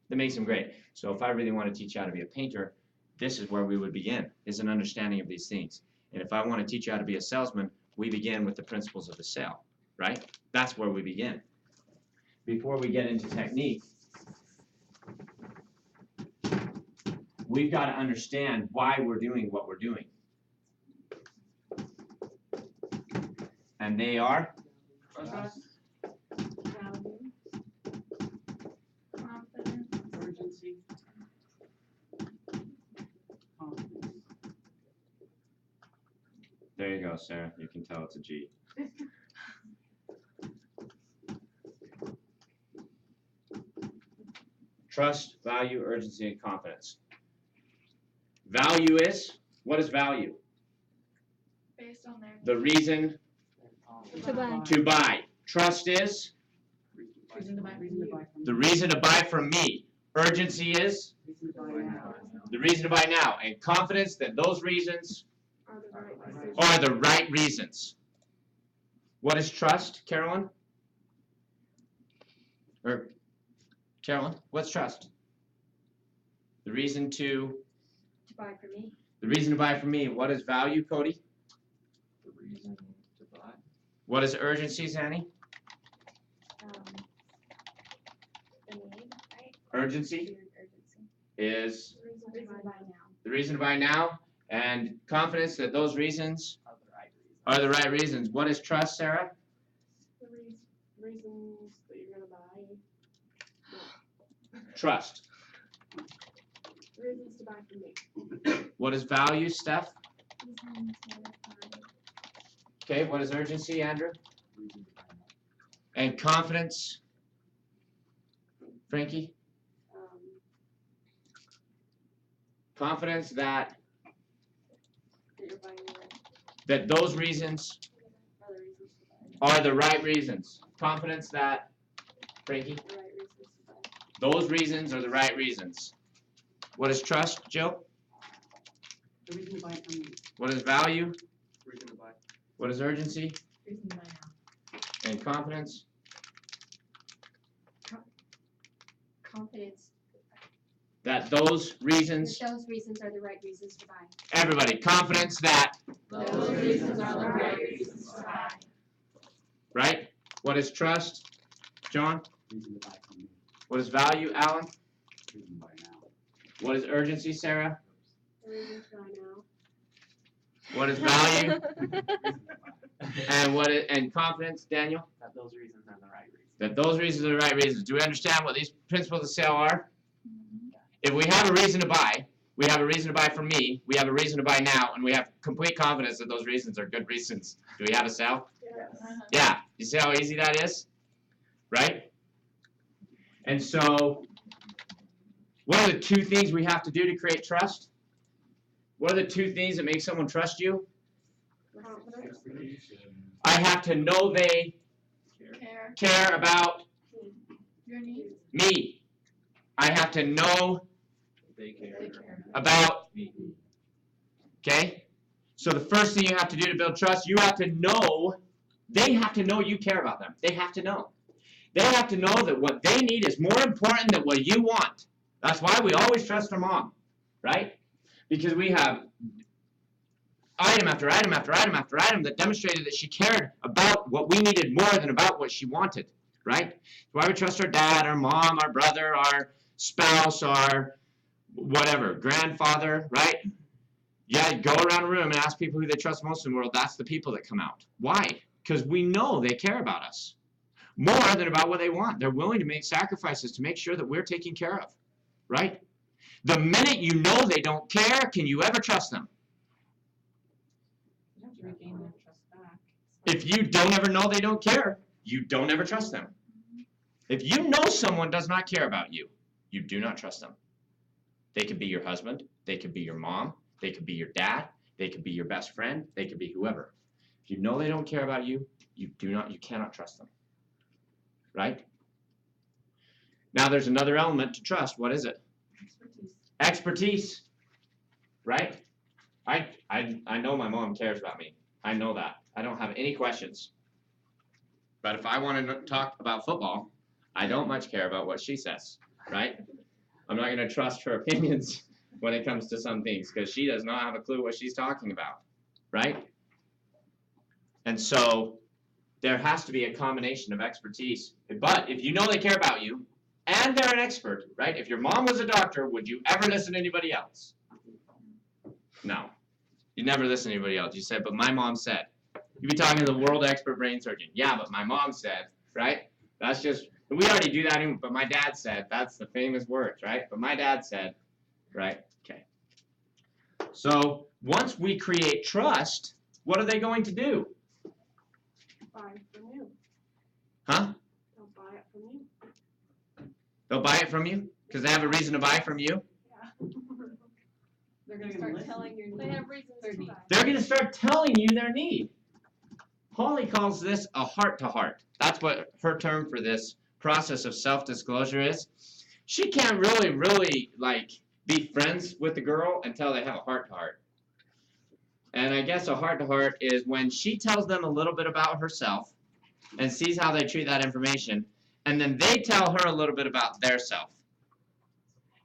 that makes them great. So if I really want to teach you how to be a painter, this is where we would begin, is an understanding of these things. And if I want to teach you how to be a salesman, we begin with the principles of the sale, right? That's where we begin. Before we get into technique, we've got to understand why we're doing what we're doing. And they are? Trust, confidence, Urgency. Confidence. There you go, Sarah. You can tell it's a G. Trust, value, urgency, and confidence. Value is, what is value? based on their The reason To buy. to buy. Trust is Reason to buy. Reason to buy from. the reason to buy from me. Urgency is Reason to buy now. the reason to buy now. And confidence that those reasons Are the right decision. are the right reasons. What is trust, Carolyn? Or Carolyn, what's trust? The reason to buy from me. the reason to buy from me. What is value, Cody? The reason to buy. What is urgency, Zanny? The need, right? Urgency Urgency. is Reason to buy now. the reason to buy now, and confidence that those reasons Are the right are the right reasons. What is trust, Sarah? The reasons that you're gonna buy. Trust. Reasons to buy from me. What is value, Steph? Reasons to buy. Okay, what is urgency, Andrew? And confidence, Frankie? Confidence that You're buying it. that those reasons Other reasons to buy. are the right reasons. Confidence that, Frankie? The right reasons to buy. Those reasons are the right reasons. What is trust, Jill? The reason to buy it from me. What is value? Reason to buy. What is urgency? Reason to buy now. And confidence? Confidence. That those reasons, Those reasons are the right reasons to buy. everybody, confidence that, Those reasons are the right reasons to buy. right? What is trust, John? Reason to buy from me. What is value, Alan? Reason to buy now. What is urgency, Sarah? The reasons to buy now. What is value? Reason to buy. And confidence, Daniel? That those reasons are the right reasons. That those reasons are the right reasons. Do we understand what these principles of sale are? If we have a reason to buy, we have a reason to buy from me, we have a reason to buy now, and we have complete confidence that those reasons are good reasons. Do we have a sale? Yes. Yeah. You see how easy that is? Right? And so, what are the two things we have to do to create trust? What are the two things that make someone trust you? Confidence. I have to know they Care. care about Your needs. me. I have to know They care. about Me. Okay? So the first thing you have to do to build trust, you have to know, they have to know you care about them. They have to know. They have to know that what they need is more important than what you want. That's why we always trust our mom, right? Because we have item after item after item after item that demonstrated that she cared about what we needed more than about what she wanted, right? That's why we trust our dad, our mom, our brother, our spouse, our whatever, grandfather, right? Yeah, go around a room and ask people who they trust most in the world. That's the people that come out. Why? Because we know they care about us more than about what they want. They're willing to make sacrifices to make sure that we're taken care of, right? The minute you know they don't care, can you ever trust them? You have to regain that trust back. If you don't ever know they don't care, you don't ever trust them. If you know someone does not care about you, you do not trust them. They could be your husband, they could be your mom, they could be your dad, they could be your best friend, they could be whoever. If you know they don't care about you, you cannot trust them. Right? Now there's another element to trust. What is it? Expertise. Right? I know my mom cares about me. I know that. I don't have any questions. But if I want to talk about football, I don't much care about what she says, right? I'm not going to trust her opinions when it comes to some things because she does not have a clue what she's talking about, right? And so there has to be a combination of expertise. But if you know they care about you and they're an expert, right? If your mom was a doctor, would you ever listen to anybody else? No. You never listen to anybody else. You said, but my mom said. You'd be talking to the world expert brain surgeon. Yeah, but my mom said, right? That's just, we already do that, but my dad said. That's the famous words, right? But my dad said, right? Okay. So once we create trust, what are they going to do? Buy from you. Huh? They'll buy it from you. They'll buy it from you? Because they have a reason to buy from you? Yeah. They're gonna Start listen. telling your They needs. have reasons Their to needs. buy. They're going to start telling you their need. Holly calls this a heart-to-heart. That's what her term for this process of self-disclosure is. She can't really, be friends with the girl until they have a heart-to-heart. And I guess a heart-to-heart is when she tells them a little bit about herself and sees how they treat that information, and then they tell her a little bit about their self.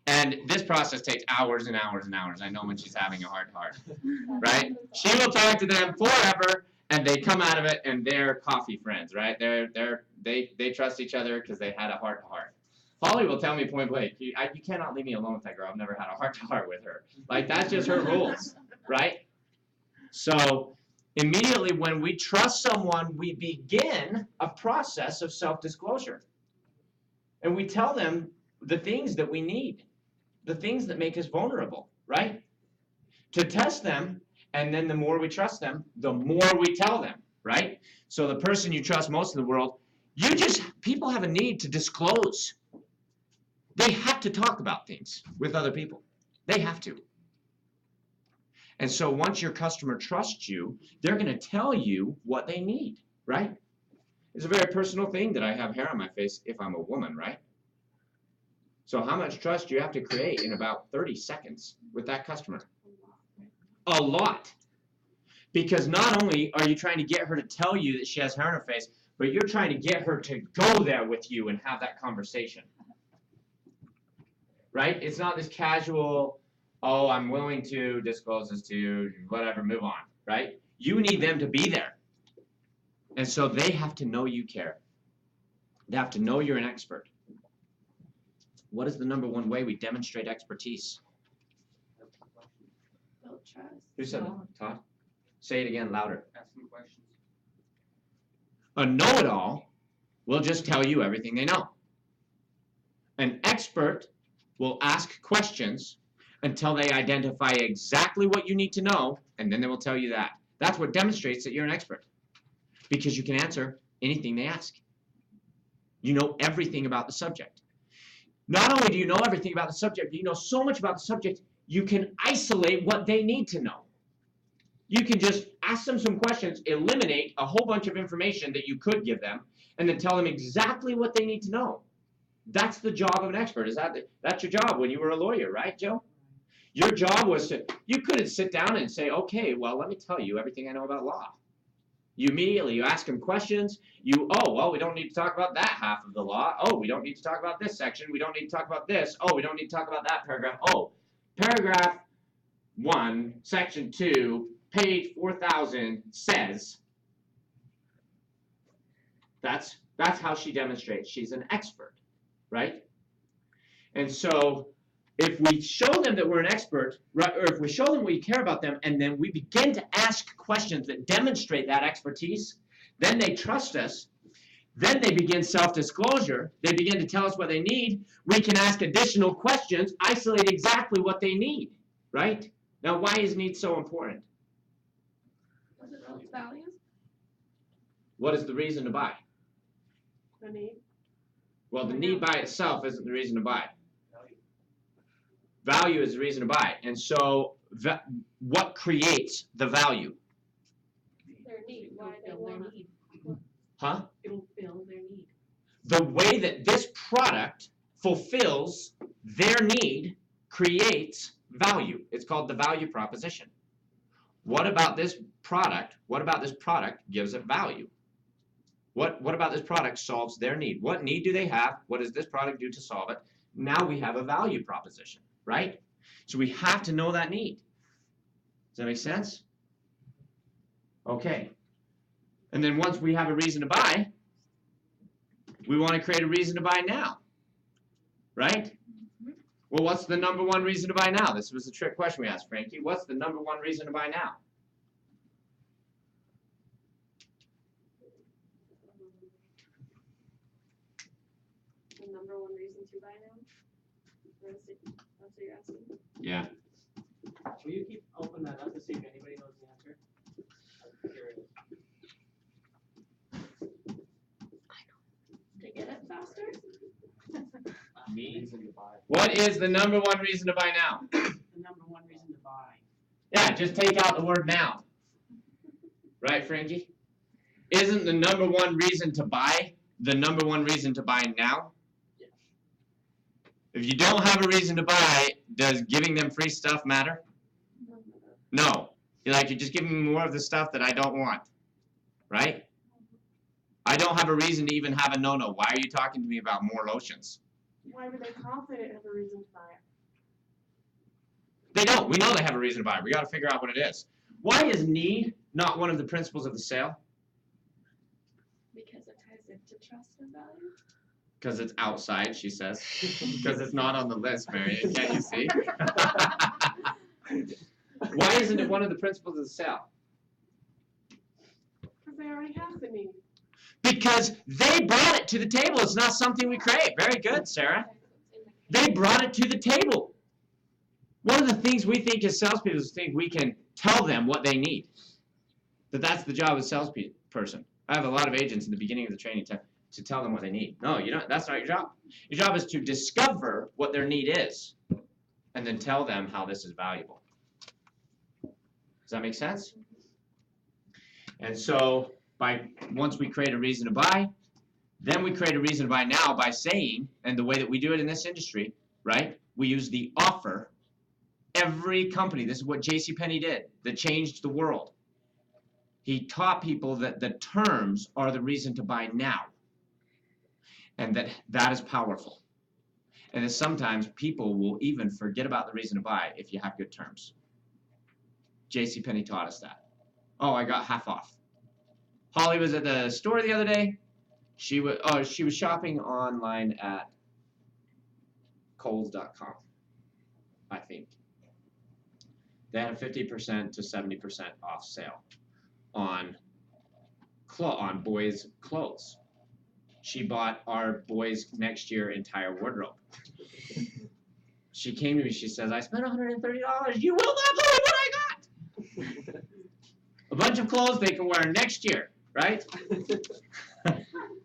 And this process takes hours and hours and hours. I know when she's having a heart-to-heart, right? She will talk to them forever, and they come out of it, and they're coffee friends, right? They trust each other because they had a heart-to-heart. Holly will tell me point blank, you cannot leave me alone with that girl. I've never had a heart-to-heart with her. Like, that's just her rules, right? So Immediately when we trust someone, we begin a process of self-disclosure. And we tell them the things that we need, the things that make us vulnerable, right? To test them, and then the more we trust them, the more we tell them, right? So the person you trust most in the world, people have a need to disclose. They have to talk about things with other people. They have to. And so once your customer trusts you, they're going to tell you what they need, right? It's a very personal thing that I have hair on my face if I'm a woman, right? So how much trust do you have to create in about 30 seconds with that customer? A lot. Because not only are you trying to get her to tell you that she has hair on her face, but you're trying to get her to go there with you and have that conversation. Right? It's not this casual, oh, I'm willing to disclose this to you, whatever, move on, right? You need them to be there. And so they have to know you care. They have to know you're an expert. What is the number one way we demonstrate expertise? Build trust. Who said that? Todd? Say it again louder. Ask some questions. A know-it-all will just tell you everything they know. An expert will ask questions until they identify exactly what you need to know, and then they will tell you that. That's what demonstrates that you're an expert, because you can answer anything they ask. You know everything about the subject. Not only do you know everything about the subject, but you know so much about the subject, you can isolate what they need to know. You can just ask them some questions, eliminate a whole bunch of information that you could give them, and then tell them exactly what they need to know. That's the job of an expert. That's your job when you were a lawyer, right, Joe? Your job was you couldn't sit down and say, okay, well, let me tell you everything I know about law. You ask them questions. We don't need to talk about that half of the law. Oh, we don't need to talk about this section. We don't need to talk about this. Oh, we don't need to talk about that paragraph. Oh, paragraph 1, section 2, page 4000 says. That's how she demonstrates she's an expert, right? And so if we show them that we're an expert, right, or if we show them we care about them, and then we begin to ask questions that demonstrate that expertise, then they trust us. Then they begin self-disclosure. They begin to tell us what they need. We can ask additional questions, isolate exactly what they need, right? Now, why is need so important? Was it builds values? What is the reason to buy? The need. Well, the need by itself isn't the reason to buy. Value is the reason to buy. And so what creates the value? Their need, why they Fulfill their want need. Huh? It'll fill their need. The way that this product fulfills their need creates value. It's called the value proposition. What about this product gives it value? What about this product solves their need? What need do they have? What does this product do to solve it? Now we have a value proposition, right? So we have to know that need. Does that make sense? Okay. And then once we have a reason to buy, we want to create a reason to buy now, right? Well, what's the number one reason to buy now? This was the trick question we asked, Frankie. What's the number one reason to buy now? The number one reason to buy now? That's what you're asking? Yeah. Will you keep open that up to see if anybody knows the answer? I'm curious. To get it faster? Me? What is the number one reason to buy now? The number one reason to buy. Yeah, just take out the word now. Right, Frankie? Isn't the number one reason to buy the number one reason to buy now? Yeah. If you don't have a reason to buy, does giving them free stuff matter? No. You're just giving me more of the stuff that I don't want. Right? I don't have a reason to even have a no-no. Why are you talking to me about more lotions? Why would they confident have a reason to buy it? They don't. We know they have a reason to buy it. We got to figure out what it is. Why is need not one of the principles of the sale? Because it ties into trust and value. Because it's outside, she says. Because it's not on the list, Marion. Can't you see? Why isn't it one of the principles of the sale? they already have the need. Because they brought it to the table. It's not something we crave. Very good, Sarah. They brought it to the table. One of the things we think as salespeople is think we can tell them what they need. That's the job of a salesperson. I have a lot of agents in the beginning of the training to tell them what they need. No, you don't. That's not your job. Your job is to discover what their need is and then tell them how this is valuable. Does that make sense? And so once we create a reason to buy, then we create a reason to buy now by saying, and the way that we do it in this industry, right? We use the offer. Every company, this is what JCPenney did, that changed the world. He taught people that the terms are the reason to buy now. And that is powerful. And that sometimes people will even forget about the reason to buy if you have good terms. JCPenney taught us that. Oh, I got half off. Holly was at the store the other day. She was shopping online at Kohl's.com, I think. They had a 50% to 70% off sale on boys' clothes. She bought our boys' next year entire wardrobe. She came to me, she says, I spent $130. You will not believe what I got! A bunch of clothes they can wear next year, right?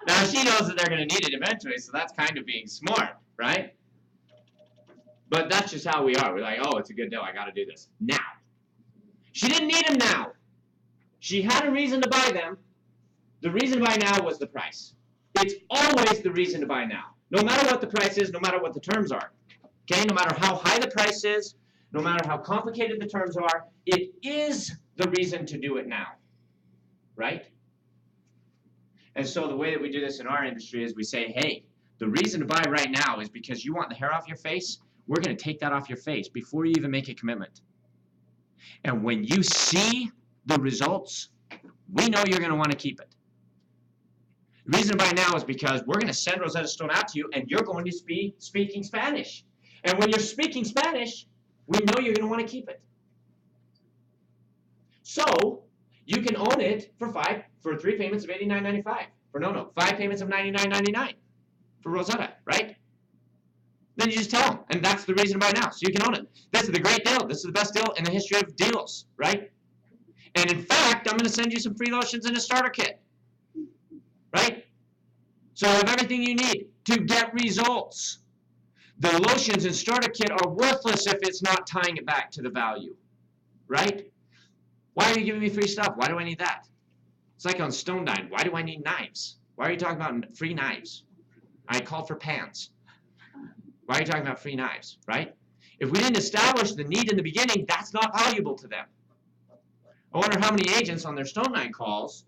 Now she knows that they're going to need it eventually, so that's kind of being smart, right? But that's just how we are. We're like, oh, it's a good deal. I got to do this now. She didn't need them now. She had a reason to buy them. The reason to buy now was the price. It's always the reason to buy now. No matter what the price is, no matter what the terms are. Okay, no matter how high the price is, no matter how complicated the terms are, it is the reason to do it now. Right? And so the way that we do this in our industry is we say, hey, the reason to buy right now is because you want the hair off your face. We're going to take that off your face before you even make a commitment. And when you see the results, we know you're going to want to keep it. The reason to buy now is because we're going to send Rosetta Stone out to you, and you're going to be speaking Spanish. And when you're speaking Spanish, we know you're going to want to keep it. So you can own it for 3 payments of $89.95. 5 payments of $99.99 for Rosetta, right? Then you just tell them, and that's the reason to buy now, so you can own it. This is the great deal. This is the best deal in the history of deals, right? And in fact, I'm going to send you some free lotions and a starter kit, right? So you have everything you need to get results. The lotions and starter kit are worthless if it's not tying it back to the value, right? Why are you giving me free stuff? Why do I need that? It's like on Stone Dine. Why do I need knives? Why are you talking about free knives? I called for pans. Why are you talking about free knives, right? If we didn't establish the need in the beginning, that's not valuable to them. I wonder how many agents on their Stone Dine calls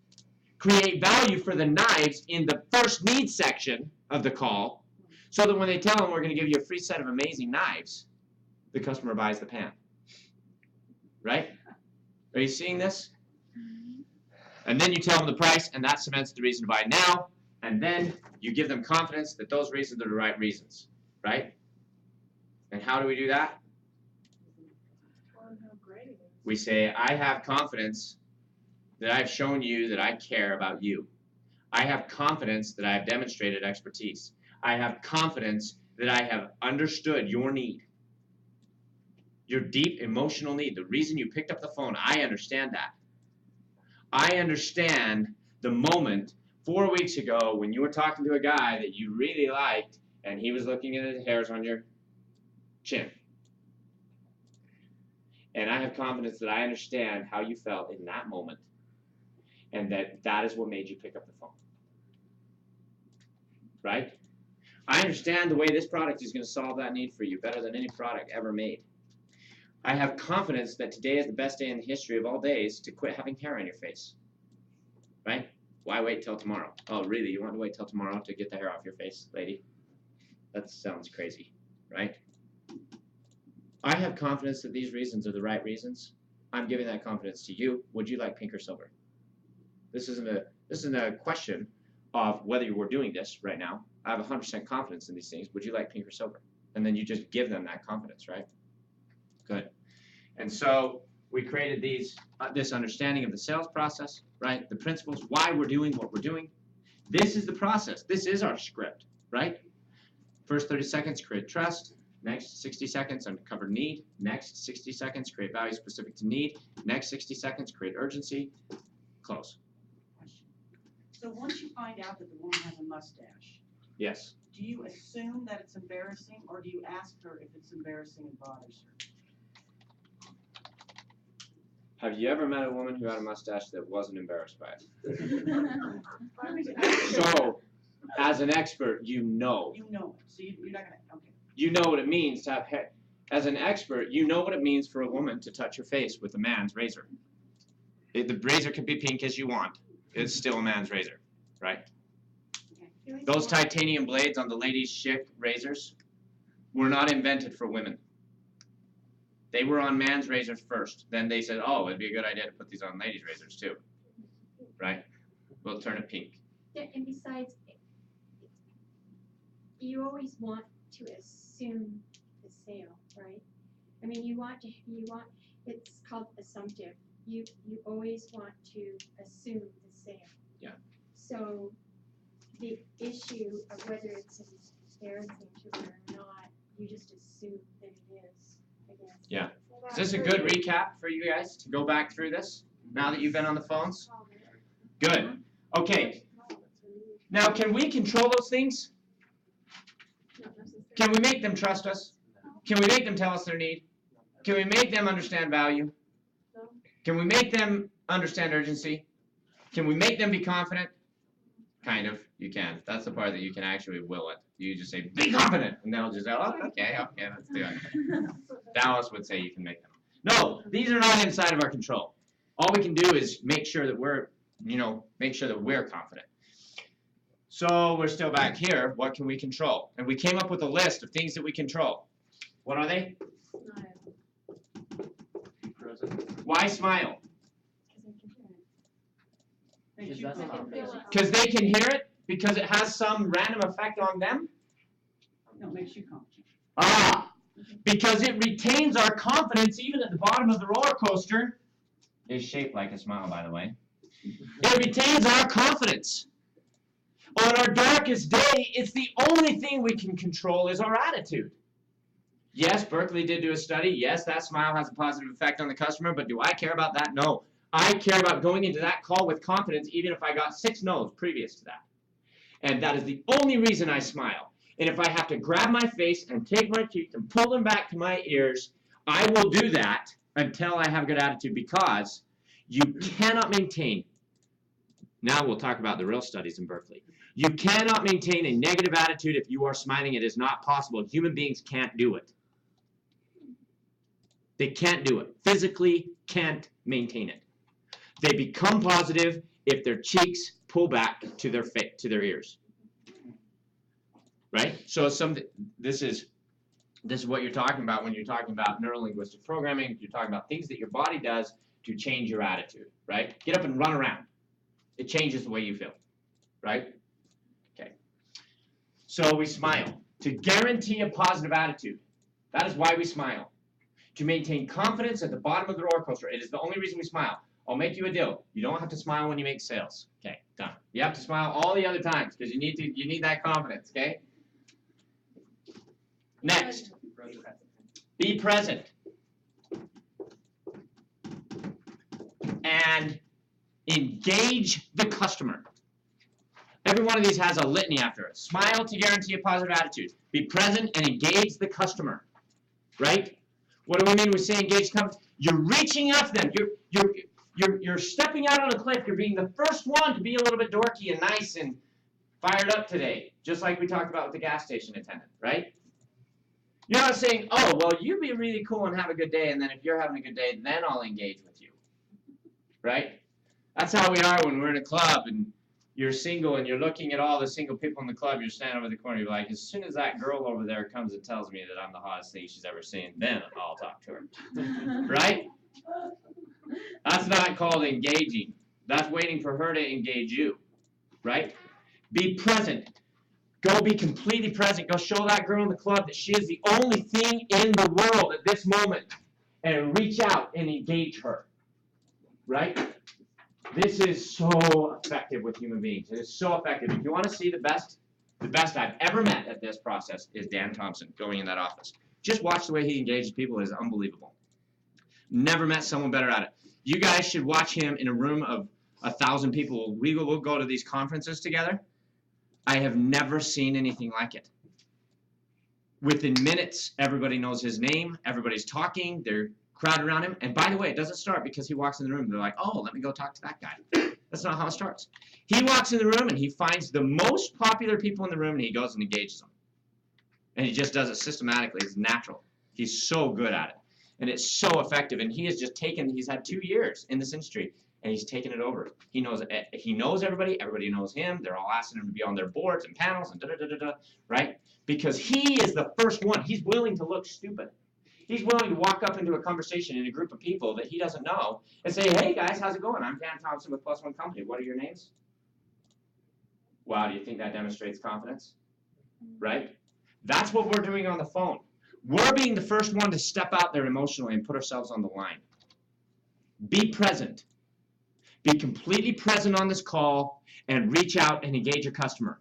create value for the knives in the first need section of the call, so that when they tell them we're going to give you a free set of amazing knives, the customer buys the pan. Right? Are you seeing this? And then you tell them the price, and that cements the reason to buy now, and then you give them confidence that those reasons are the right reasons. Right? And how do we do that? We say, I have confidence that I've shown you that I care about you. I have confidence that I have demonstrated expertise. I have confidence that I have understood your need. Your deep emotional need. The reason you picked up the phone, I understand that. I understand the moment 4 weeks ago when you were talking to a guy that you really liked and he was looking at the hairs on your chin. And I have confidence that I understand how you felt in that moment and that is what made you pick up the phone. Right? I understand the way this product is going to solve that need for you better than any product ever made. I have confidence that today is the best day in the history of all days to quit having hair on your face. Right? Why wait till tomorrow? Oh, really? You want to wait till tomorrow to get the hair off your face, lady? That sounds crazy, right? I have confidence that these reasons are the right reasons. I'm giving that confidence to you. Would you like pink or silver? This isn't a question of whether you were doing this right now. I have 100% confidence in these things. Would you like pink or silver? And then you just give them that confidence, right? Good. And so we created this understanding of the sales process, right? The principles, why we're doing what we're doing. This is the process. This is our script, right? First 30 seconds, create trust. Next 60 seconds, uncover need. Next 60 seconds, create value specific to need. Next 60 seconds, create urgency. Close. So once you find out that the woman has a mustache, Yes. do you assume that it's embarrassing, or do you ask her if it's embarrassing and bothers her? Have you ever met a woman who had a mustache that wasn't embarrassed by it? So So, as an expert, you know. you know it, so you're not gonna, okay. You know what it means to have hair. As an expert, you know what it means for a woman to touch her face with a man's razor. The razor could be pink as you want. It's still a man's razor, right? Those titanium blades on the ladies' Schick razors were not invented for women. They were on man's razors first. Then they said, oh, it'd be a good idea to put these on ladies' razors too, right? We'll turn it pink. Yeah, and besides, you always want to assume the sale, right? I mean, it's called assumptive. You always want to assume the sale. Yeah. So the issue of whether it's embarrassing to her or not, you just assume that it is, I guess. Yeah. Is this a good recap for you guys to go back through this now that you've been on the phones? Good. Okay. Now, can we control those things? Can we make them trust us? Can we make them tell us their need? Can we make them understand value? Can we make them understand urgency? Can we make them be confident? Kind of. You can. That's the part that you can actually will it. You just say, be confident! And they'll just say, oh, okay, let's do it. Dallas would say you can make them. No, these are not inside of our control. All we can do is make sure that we're confident. So we're still back here. What can we control? And we came up with a list of things that we control. What are they? Be present. Why smile? Makes Because you that's feel how like- it is. Because they can hear it? Because it has some random effect on them? No, it makes you confident. Ah! Because it retains our confidence even at the bottom of the roller coaster. It's shaped like a smile, by the way. It retains our confidence. On our darkest day, it's the only thing we can control is our attitude. Yes, Berkeley did do a study. Yes, that smile has a positive effect on the customer, but do I care about that? No. I care about going into that call with confidence even if I got 6 no's previous to that. And that is the only reason I smile. And if I have to grab my face and take my cheeks and pull them back to my ears, I will do that until I have a good attitude, because you cannot maintain. Now we'll talk about the real studies in Berkeley. You cannot maintain a negative attitude if you are smiling. It is not possible. Human beings can't do it. They can't do it. Physically can't maintain it. They become positive if their cheeks pull back to their ears. Right? So this is what you're talking about when you're talking about neuro-linguistic programming. You're talking about things that your body does to change your attitude, right? Get up and run around. It changes the way you feel, right? Okay. So we smile to guarantee a positive attitude. That is why we smile. To maintain confidence at the bottom of the roller coaster. It is the only reason we smile. I'll make you a deal. You don't have to smile when you make sales. Okay, done. You have to smile all the other times because you need that confidence, okay? Next, be present. And engage the customer. Every one of these has a litany after it. Smile to guarantee a positive attitude. Be present and engage the customer. Right? What do we mean when we say engage the customer? You're reaching out to them. You're stepping out on a cliff. You're being the first one to be a little bit dorky and nice and fired up today. Just like we talked about with the gas station attendant, right? You're not saying, oh, well, you be really cool and have a good day, and then if you're having a good day, then I'll engage with you. Right? That's how we are when we're in a club and you're single and you're looking at all the single people in the club. You're standing over the corner. You're like, as soon as that girl over there comes and tells me that I'm the hottest thing she's ever seen, then I'll talk to her. Right? That's not called engaging. That's waiting for her to engage you. Right? Be present. Go be completely present. Go show that girl in the club that she is the only thing in the world at this moment. and reach out and engage her, right? This is so effective with human beings. It is so effective. If you want to see the best I've ever met at this process is Dan Thompson going in that office. Just watch the way he engages people. It is unbelievable. Never met someone better at it. You guys should watch him in a room of 1,000 people. We'll go to these conferences together. I have never seen anything like it. Within minutes, everybody knows his name. Everybody's talking. They're crowded around him. And by the way, it doesn't start because he walks in the room. They're like, oh, let me go talk to that guy. That's not how it starts. He walks in the room and he finds the most popular people in the room and he goes and engages them. And he just does it systematically. It's natural. He's so good at it. And it's so effective. And he has just he's had 2 years in this industry and he's taken it over. He knows everybody. Everybody knows him. They're all asking him to be on their boards and panels and da-da-da-da-da, right? Because he is the first one. He's willing to look stupid. He's willing to walk up into a conversation in a group of people that he doesn't know and say, hey, guys, how's it going? I'm Dan Thompson with Plus One Company. What are your names? Wow, do you think that demonstrates confidence? Right? That's what we're doing on the phone. We're being the first one to step out there emotionally and put ourselves on the line. Be present. Be completely present on this call and reach out and engage your customer.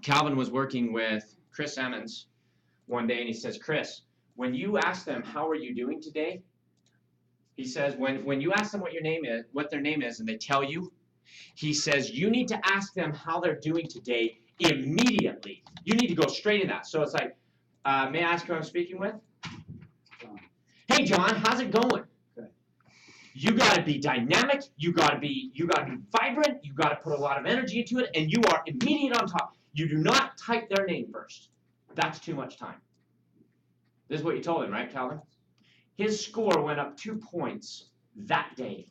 Calvin was working with Chris Emmons one day and he says, Chris, when you ask them, how are you doing today? He says, when you ask them what their name is and they tell you, he says, you need to ask them how they're doing today immediately. You need to go straight in that. So it's like, may I ask who I'm speaking with? John. Hey, John, how's it going? Good. You got to be dynamic. You got to be vibrant. You got to put a lot of energy into it, and you are immediate on top. You do not type their name first. That's too much time. This is what you told him, right, Calvin? His score went up 2 points that day.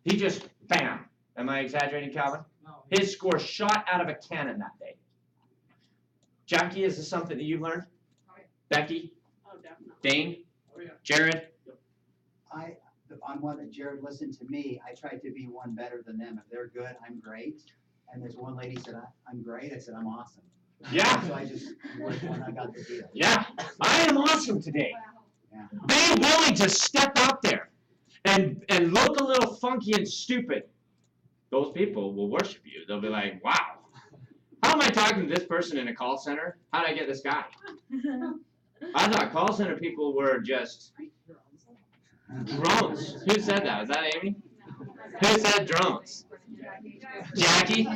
He just, bam. Am I exaggerating, Calvin? No. His score shot out of a cannon that day. Jackie, is this something that you've learned? Becky? Oh, definitely. Dane? Oh, yeah. Jared? On one that Jared listened to me, I tried to be one better than them. If they're good, I'm great. And this one lady said, I'm great. I said, I'm awesome. Yeah. So I just worked when I got the deal. Yeah. I am awesome today. Yeah. Be willing to step out there and look a little funky and stupid. Those people will worship you. They'll be like, wow. How am I talking to this person in a call center? How did I get this guy? I thought call center people were just drones. Who said that? Was that Amy? Who said drones? Jackie?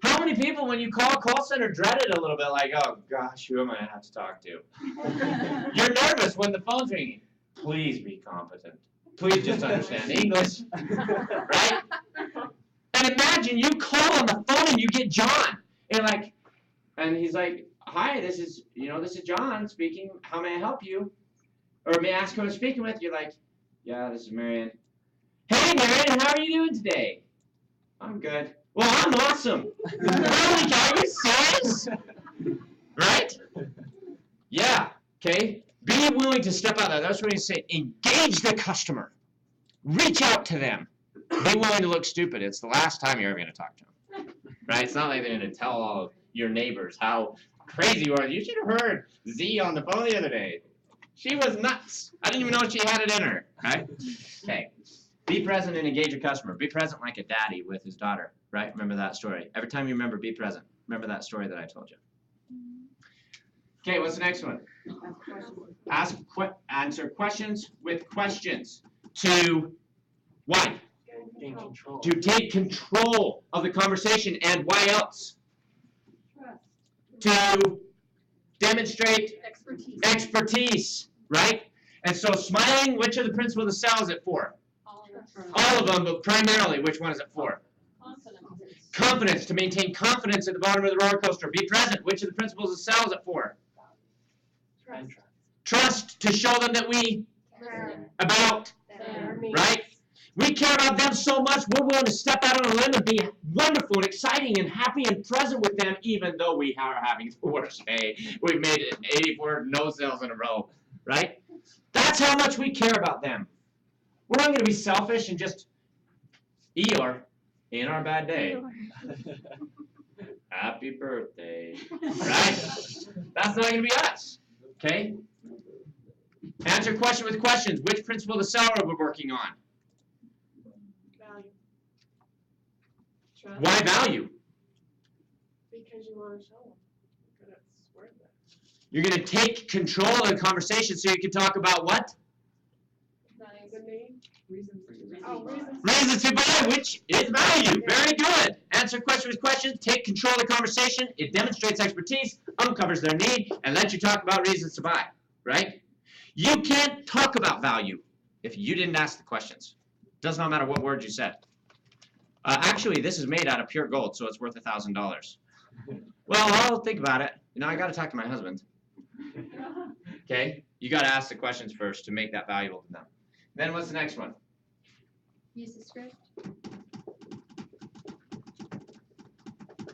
How many people, when you call a call center, dread it a little bit, like, oh gosh, who am I going to have to talk to? You're nervous when the phone's ringing. Please be competent. Please just understand English. Right? And imagine you call on the phone and you get John. And he's like, hi, this is John speaking. How may I help you? Or may I ask who I'm speaking with? You're like, yeah, this is Marion. Hey, Marion, how are you doing today? I'm good. Well, I'm awesome. Really, are you serious? Right? Yeah, okay. Be willing to step out there. That's what he's saying. Engage the customer. Reach out to them. Be willing to look stupid. It's the last time you're ever going to talk to them. Right? It's not like they're going to tell all of your neighbors how crazy you are. You should have heard Z on the phone the other day. She was nuts. I didn't even know she had it in her. Right? Okay. Be present and engage your customer. Be present like a daddy with his daughter. Right? Remember that story. Every time you remember, be present. Remember that story that I told you. Okay, what's the next one? Answer questions with questions. To what? Gain control. To take control of the conversation. And why else? To demonstrate expertise, right? And so smiling, which of the principles of the cell is it for? All of them, but primarily, which one is it for? Confidence, to maintain confidence at the bottom of the roller coaster. Be present, which of the principles of the cell is it for? Trust, to show them that we about, right? We care about them so much, we're willing to step out on a limb and be wonderful and exciting and happy and present with them, even though we are having the worst day. We've made 84 no sales in a row, right? That's how much we care about them. We're not going to be selfish and just Eeyore in our bad day. Happy birthday, right? That's not going to be us, okay? Answer question with questions. Which principle of the seller are we working on? Value. Trust. Why value? Because you want to show them that it's worth it. You're going to take control of the conversation so you can talk about what? The name. Reasons to Oh, reasons. Reasons to buy, which is value. Very good. Answer question with questions. Take control of the conversation. It demonstrates expertise, uncovers their need, and lets you talk about reasons to buy. Right? You can't talk about value if you didn't ask the questions. Does not matter what words you said. Actually, this is made out of pure gold, so it's worth $1,000. Well, I'll think about it. You know, I got to talk to my husband. Okay? You got to ask the questions first to make that valuable to them. Then what's the next one? Use the script,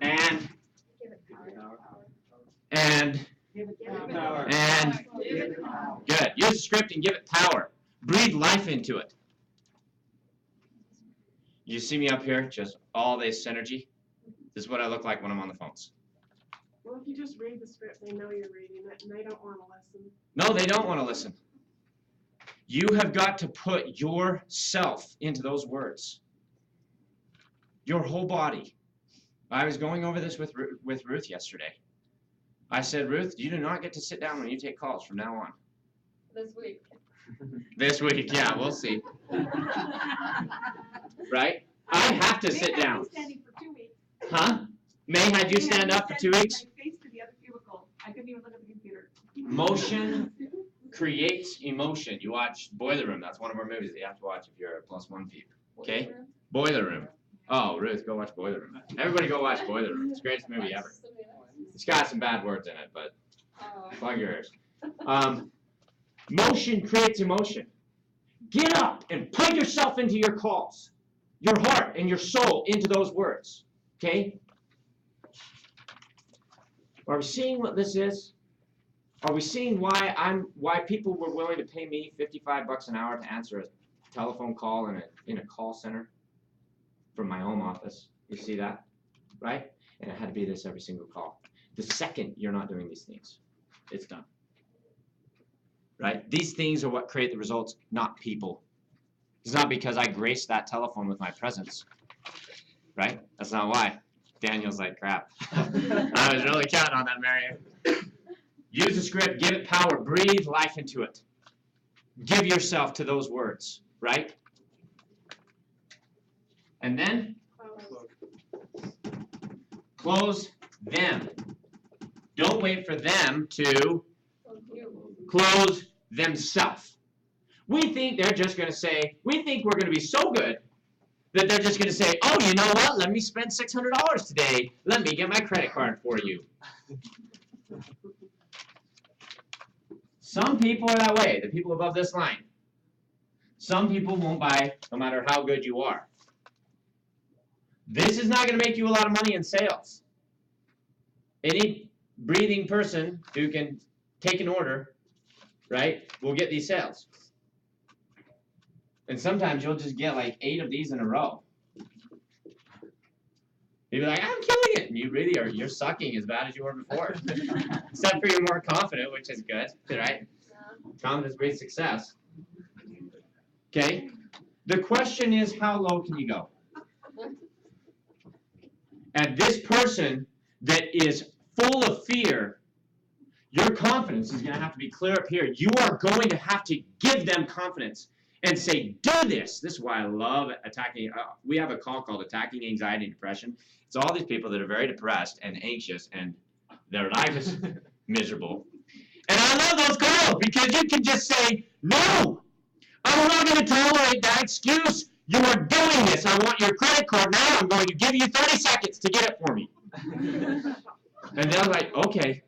And, give it power. and, Give it Power. and. Good. Use the script and give it power. Breathe life into it. You see me up here, just all this energy? This is what I look like when I'm on the phones. Well, if you just read the script, they know you're reading it, and they don't want to listen. No, they don't want to listen. You have got to put yourself into those words. Your whole body. I was going over this with Ruth yesterday. I said, Ruth, you do not get to sit down when you take calls from now on. This week. This week, yeah, we'll see. Right? I have to sit down. Standing for 2 weeks. Huh? May had you stand up for 2 weeks? My face to the other cubicle. I couldn't even look at the computer. Motion creates emotion. You watch Boiler Room. That's one of our movies that you have to watch if you're a +1 peep. Okay? Boiler Room. Oh, Ruth, go watch Boiler Room. Everybody go watch Boiler Room. It's the greatest movie ever. It's got some bad words in it, but plug your ears. Motion creates emotion. Get up and put yourself into your calls. Your heart and your soul into those words. Okay? Are we seeing what this is? Are we seeing why people were willing to pay me $55 an hour to answer a telephone call in a call center from my home office? You see that? Right? And it had to be this every single call. The second you're not doing these things, it's done. Right? These things are what create the results, not people. It's not because I graced that telephone with my presence. Right? That's not why. Daniel's like, crap. I was really counting on that, Marion. Use the script, give it power, breathe life into it. Give yourself to those words, right? And then close them. Don't wait for them to close themselves. We think they're just going to say, we think we're going to be so good that they're just going to say, oh, you know what? Let me spend $600 today. Let me get my credit card for you. Some people are that way, the people above this line. Some people won't buy no matter how good you are. This is not going to make you a lot of money in sales. Any breathing person who can take an order, right, will get these sales. And sometimes you'll just get like 8 of these in a row. You'll be like, I'm killing it. And you really are, you're sucking as bad as you were before. Except for you're more confident, which is good, right? Confidence breeds success. Okay? The question is, how low can you go? And this person that is full of fear, your confidence is going to have to be clear up here. You are going to have to give them confidence and say, do this. This is why I love attacking. We have a call called Attacking Anxiety and Depression. It's all these people that are very depressed and anxious and their life is miserable. And I love those calls because you can just say, no, I'm not going to tolerate that excuse. You are doing this. I want your credit card now. I'm going to give you 30 seconds to get it for me. And they're like, okay.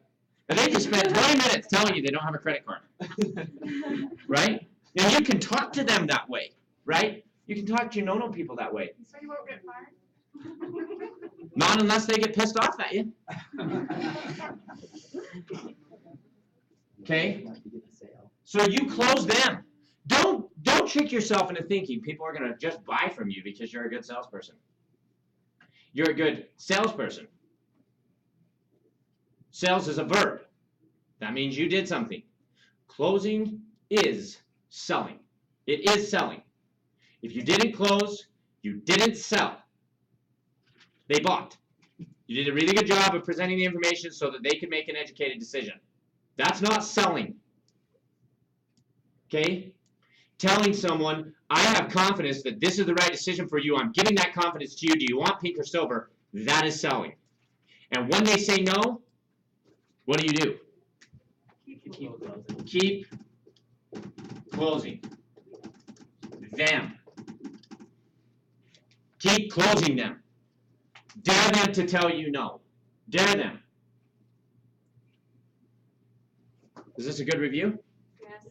And they just spent 20 minutes telling you they don't have a credit card. Right? And you can talk to them that way. Right? You can talk to your no-no people that way. So you won't get fired? Not unless they get pissed off at you. Okay? So you close them. Don't trick yourself into thinking people are going to just buy from you because you're a good salesperson. You're a good salesperson. Sales is a verb. That means you did something. Closing is selling. It is selling. If you didn't close, you didn't sell. They bought. You did a really good job of presenting the information so that they could make an educated decision. That's not selling. Okay? Telling someone, I have confidence that this is the right decision for you. I'm giving that confidence to you. Do you want pink or silver? That is selling. And when they say no, what do? Keep closing them. Keep closing them. Dare them to tell you no. Dare them. Is this a good review? Yes.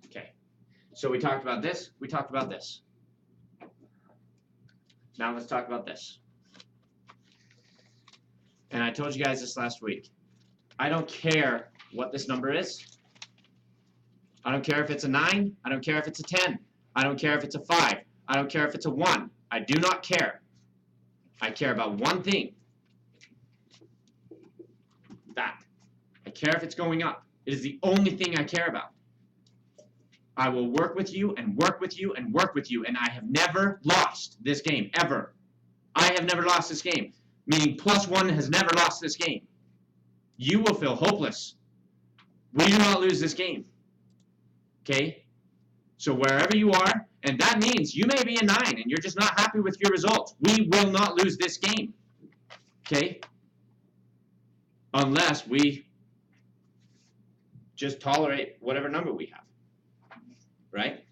Okay. So we talked about this. We talked about this. Now let's talk about this. And I told you guys this last week. I don't care what this number is. I don't care if it's a 9. I don't care if it's a 10. I don't care if it's a 5. I don't care if it's a 1. I do not care. I care about one thing. That. I care if it's going up. It is the only thing I care about. I will work with you and work with you and work with you, and I have never lost this game, ever. I have never lost this game, meaning +1 has never lost this game. You will feel hopeless. We do not lose this game. Okay? So wherever you are, and that means you may be a 9 and you're just not happy with your results. We will not lose this game. Okay? Unless we just tolerate whatever number we have. Right?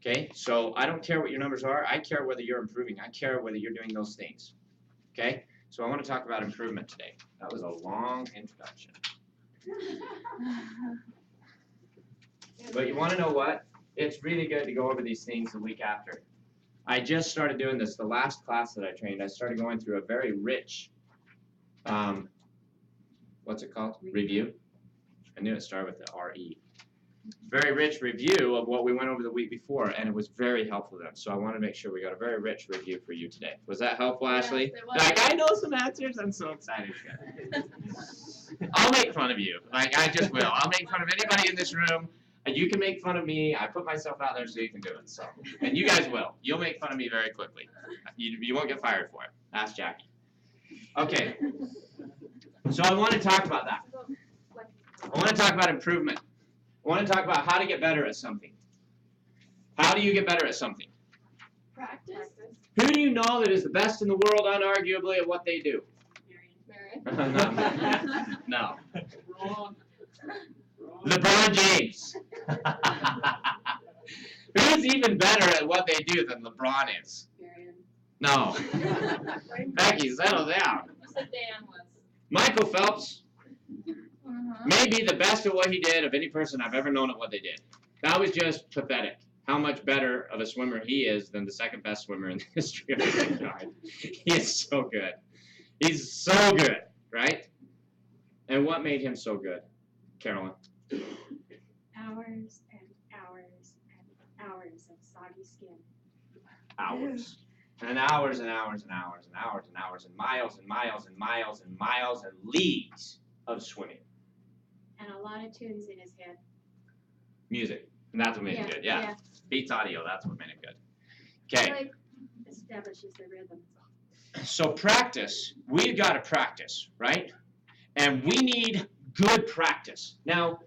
Okay? So I don't care what your numbers are. I care whether you're improving. I care whether you're doing those things. Okay? So I want to talk about improvement today. That was a long introduction. But you want to know what? It's really good to go over these things the week after. I just started doing this. The last class that I trained, I started going through a very rich, what's it called? Review. I knew it started with the R-E. Very rich review of what we went over the week before, and it was very helpful to them. So I want to make sure we got a very rich review for you today. Was that helpful, Ashley? Yes, it was. Like, I know some answers. I'm so excited. I'll make fun of you. Like, I just will. I'll make fun of anybody in this room. And you can make fun of me. I put myself out there so you can do it. So, and you guys will. You'll make fun of me very quickly. You won't get fired for it. Ask Jackie. Okay. So I want to talk about that. I want to talk about improvement. I want to talk about how to get better at something. How do you get better at something? Practice. Who do you know that is the best in the world, unarguably, at what they do? Marion. No. LeBron James. Who's even better at what they do than LeBron is? Marion. No. Becky, settle down. You said Dan was. Michael Phelps Uh-huh. may be the best at what he did of any person I've ever known at what they did. That was just pathetic. How much better of a swimmer he is than the second best swimmer in the history of mankind. He is so good. He's so good, right? And what made him so good, Carolyn? Hours and hours and hours of soggy skin. Hours. And hours and hours and hours and hours and hours and miles and miles and miles and miles and leagues of swimming. And a lot of tunes in his head. Music. And that's what made it good. Yeah. Beats audio, that's what made it good. Okay. It like establishes the rhythm. So practice. We've got to practice, right? And we need good practice. Now,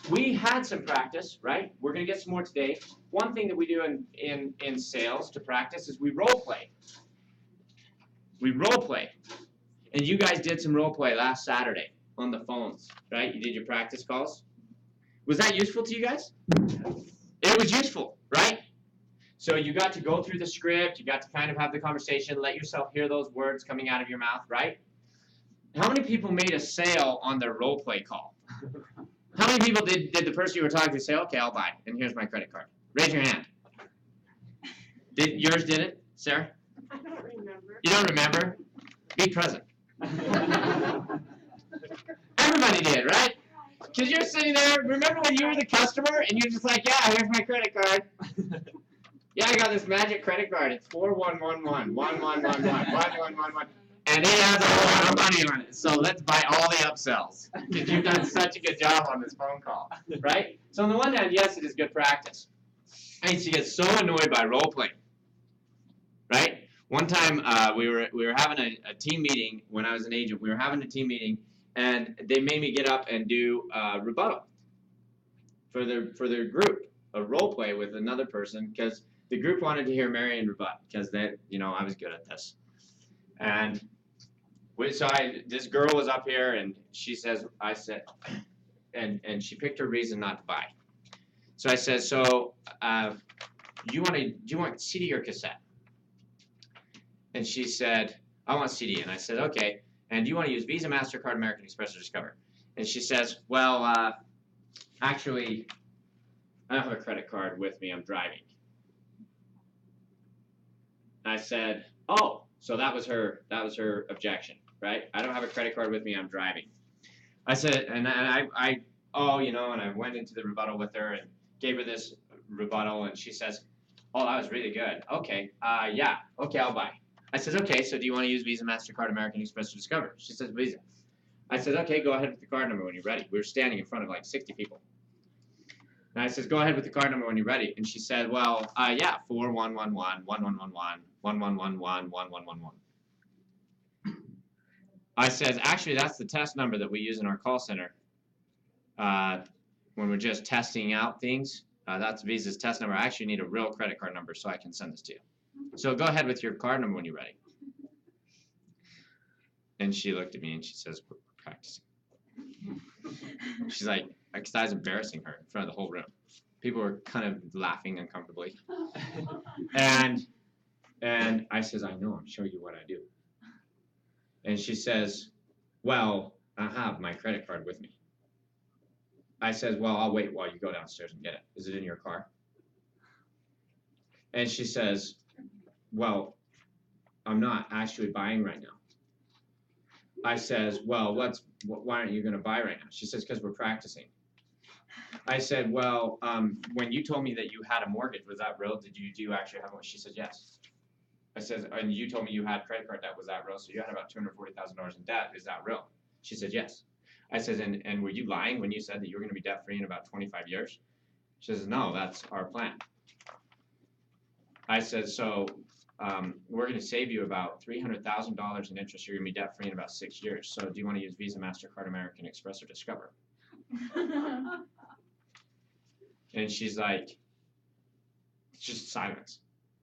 we had some practice, right? We're going to get some more today. One thing that we do in sales to practice is we role play. We role play. And you guys did some role play last Saturday on the phones, right? You did your practice calls. Was that useful to you guys? It was useful, right? So you got to go through the script. You got to kind of have the conversation, let yourself hear those words coming out of your mouth, right? How many people made a sale on their role play call? How many people did the person you were talking to say, okay, I'll buy, and here's my credit card? Raise your hand. Yours did it, Sarah? I don't remember. You don't remember? Be present. Everybody did, right? Because you're sitting there, remember when you were the customer and you're just like, yeah, here's my credit card. Yeah, I got this magic credit card. It's 4111 1111 1111. And it has a lot of money on it. So let's buy all the upsells. Because you've done such a good job on this phone call. Right? So on the one hand, yes, it is good practice. I used to get so annoyed by role playing. Right? One time we were having a team meeting when I was an agent. We were having a team meeting, and they made me get up and do rebuttal for their group, a role play with another person, because the group wanted to hear Marion rebut, because I was good at this. And this girl was up here, and she says, and she picked her reason not to buy. So I said, so do you want CD or cassette? And she said, I want CD. And I said, okay. And do you want to use Visa, MasterCard, American Express, or Discover? And she says, well, actually, I don't have a credit card with me. I'm driving. I said, oh, so that was her objection, right? I don't have a credit card with me. I'm driving. I said, and I went into the rebuttal with her and gave her this rebuttal, and she says, oh, that was really good. Okay, yeah, okay, I'll buy. I said, okay, so do you want to use Visa, MasterCard, American Express, or Discover? She says, Visa. I said, okay, go ahead with the card number when you're ready. We were standing in front of like 60 people. And I says, go ahead with the card number when you're ready. And she said, well, yeah, 4111-1111-1111-1111. I says, actually, that's the test number that we use in our call center when we're just testing out things. That's Visa's test number. I actually need a real credit card number so I can send this to you. So go ahead with your card number when you're ready. And she looked at me and she says, we're practicing. She's like, because I was embarrassing her in front of the whole room. People were kind of laughing uncomfortably. And I says, I know, I'm showing you what I do. And she says, well, I have my credit card with me. I says, well, I'll wait while you go downstairs and get it. Is it in your car? And she says, well, I'm not actually buying right now. I says, well, why aren't you going to buy right now? She says, because we're practicing. I said, well, when you told me that you had a mortgage, was that real? Do you actually have one? She said, yes. I said, and you told me you had credit card debt, was that real? So you had about $240,000 in debt, is that real? She said, yes. I said, and were you lying when you said that you were going to be debt-free in about 25 years? She says, no, that's our plan. I said, so we're going to save you about $300,000 in interest. You're going to be debt-free in about 6 years. So do you want to use Visa, MasterCard, American Express, or Discover? And she's like, just silence.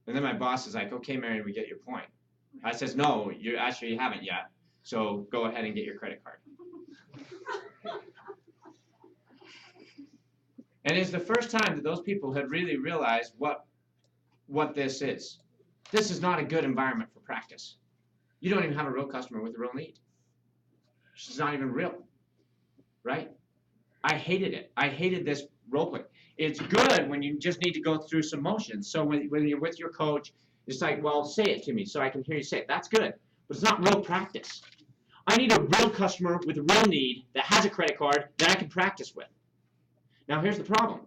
And then my boss is like, okay, Marion, we get your point. I says, no, you actually haven't yet. So go ahead and get your credit card. And it's the first time that those people had really realized what this is. This is not a good environment for practice. You don't even have a real customer with a real need. She's not even real, right? I hated it. I hated this role play. It's good when you just need to go through some motions. So when you're with your coach, it's like, well, say it to me so I can hear you say it. That's good, but it's not real practice. I need a real customer with a real need that has a credit card that I can practice with. Now, here's the problem.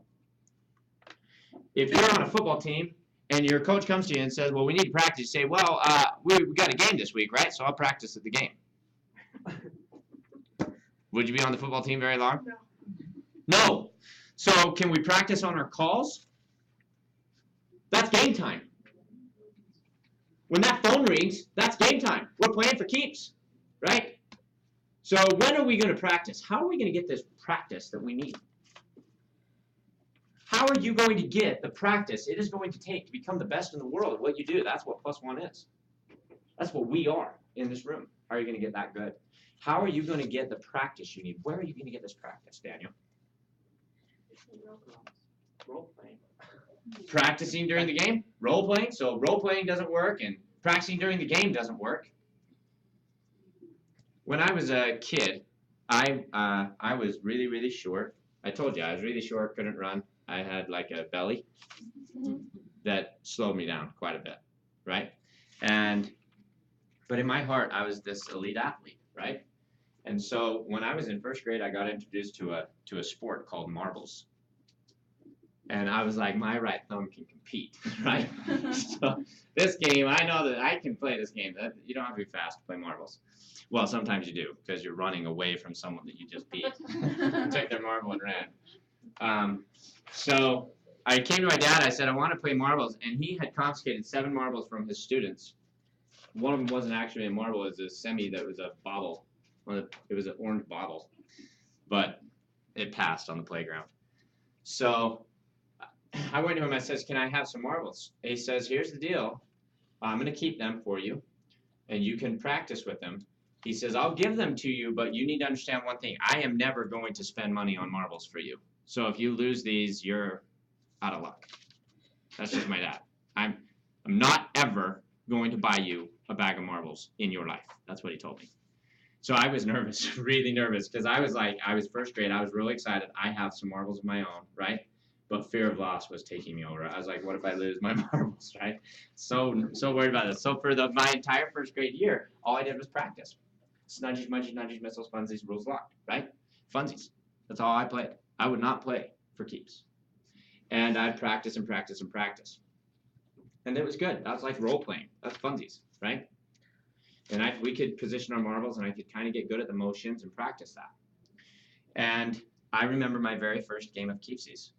If you're on a football team and your coach comes to you and says, well, we need to practice, you say, well, we got a game this week, right? So I'll practice at the game. Would you be on the football team very long? No. No. So can we practice on our calls? That's game time. When that phone rings, that's game time. We're playing for keeps, right? So when are we going to practice? How are we going to get this practice that we need? How are you going to get the practice it is going to take to become the best in the world at what you do? That's what plus one is. That's what we are in this room. How are you going to get that good? How are you going to get the practice you need? Where are you going to get this practice, Daniel? Role playing. Practicing during the game? Role playing? So role playing doesn't work and practicing during the game doesn't work. When I was a kid, I was really, really short. I told you I was really short, couldn't run. I had like a belly that slowed me down quite a bit, right? But in my heart, I was this elite athlete, right? And so when I was in first grade, I got introduced to a sport called marbles. And I was like, my right thumb can compete, right? So this game, I know that I can play this game. You don't have to be fast to play marbles. Well, sometimes you do, because you're running away from someone that you just beat. Took their marble and ran. So I came to my dad, I said, I want to play marbles, and he had confiscated 7 marbles from his students. One of them wasn't actually a marble, it was a semi that was a bauble. It was an orange bauble, but it passed on the playground. So I went to him, I says, can I have some marbles? He says, here's the deal, I'm going to keep them for you, and you can practice with them. He says, I'll give them to you, but you need to understand one thing, I am never going to spend money on marbles for you. So if you lose these, you're out of luck. That's just my dad. I'm not ever going to buy you a bag of marbles in your life. That's what he told me. So I was nervous, really nervous, because I was like, I was first grade, I was really excited. I have some marbles of my own, right? But fear of loss was taking me over. I was like, what if I lose my marbles, right? So worried about this. So for my entire first grade year, all I did was practice. Snudgies, munchies, nudgies, missiles, funsies, rules locked, right? Funsies. That's all I played. I would not play for keeps. And I'd practice and practice and practice. And it was good. That was like role playing. That's funsies, right? And we could position our marbles, and I could kind of get good at the motions and practice that. And I remember my very first game of keepsies,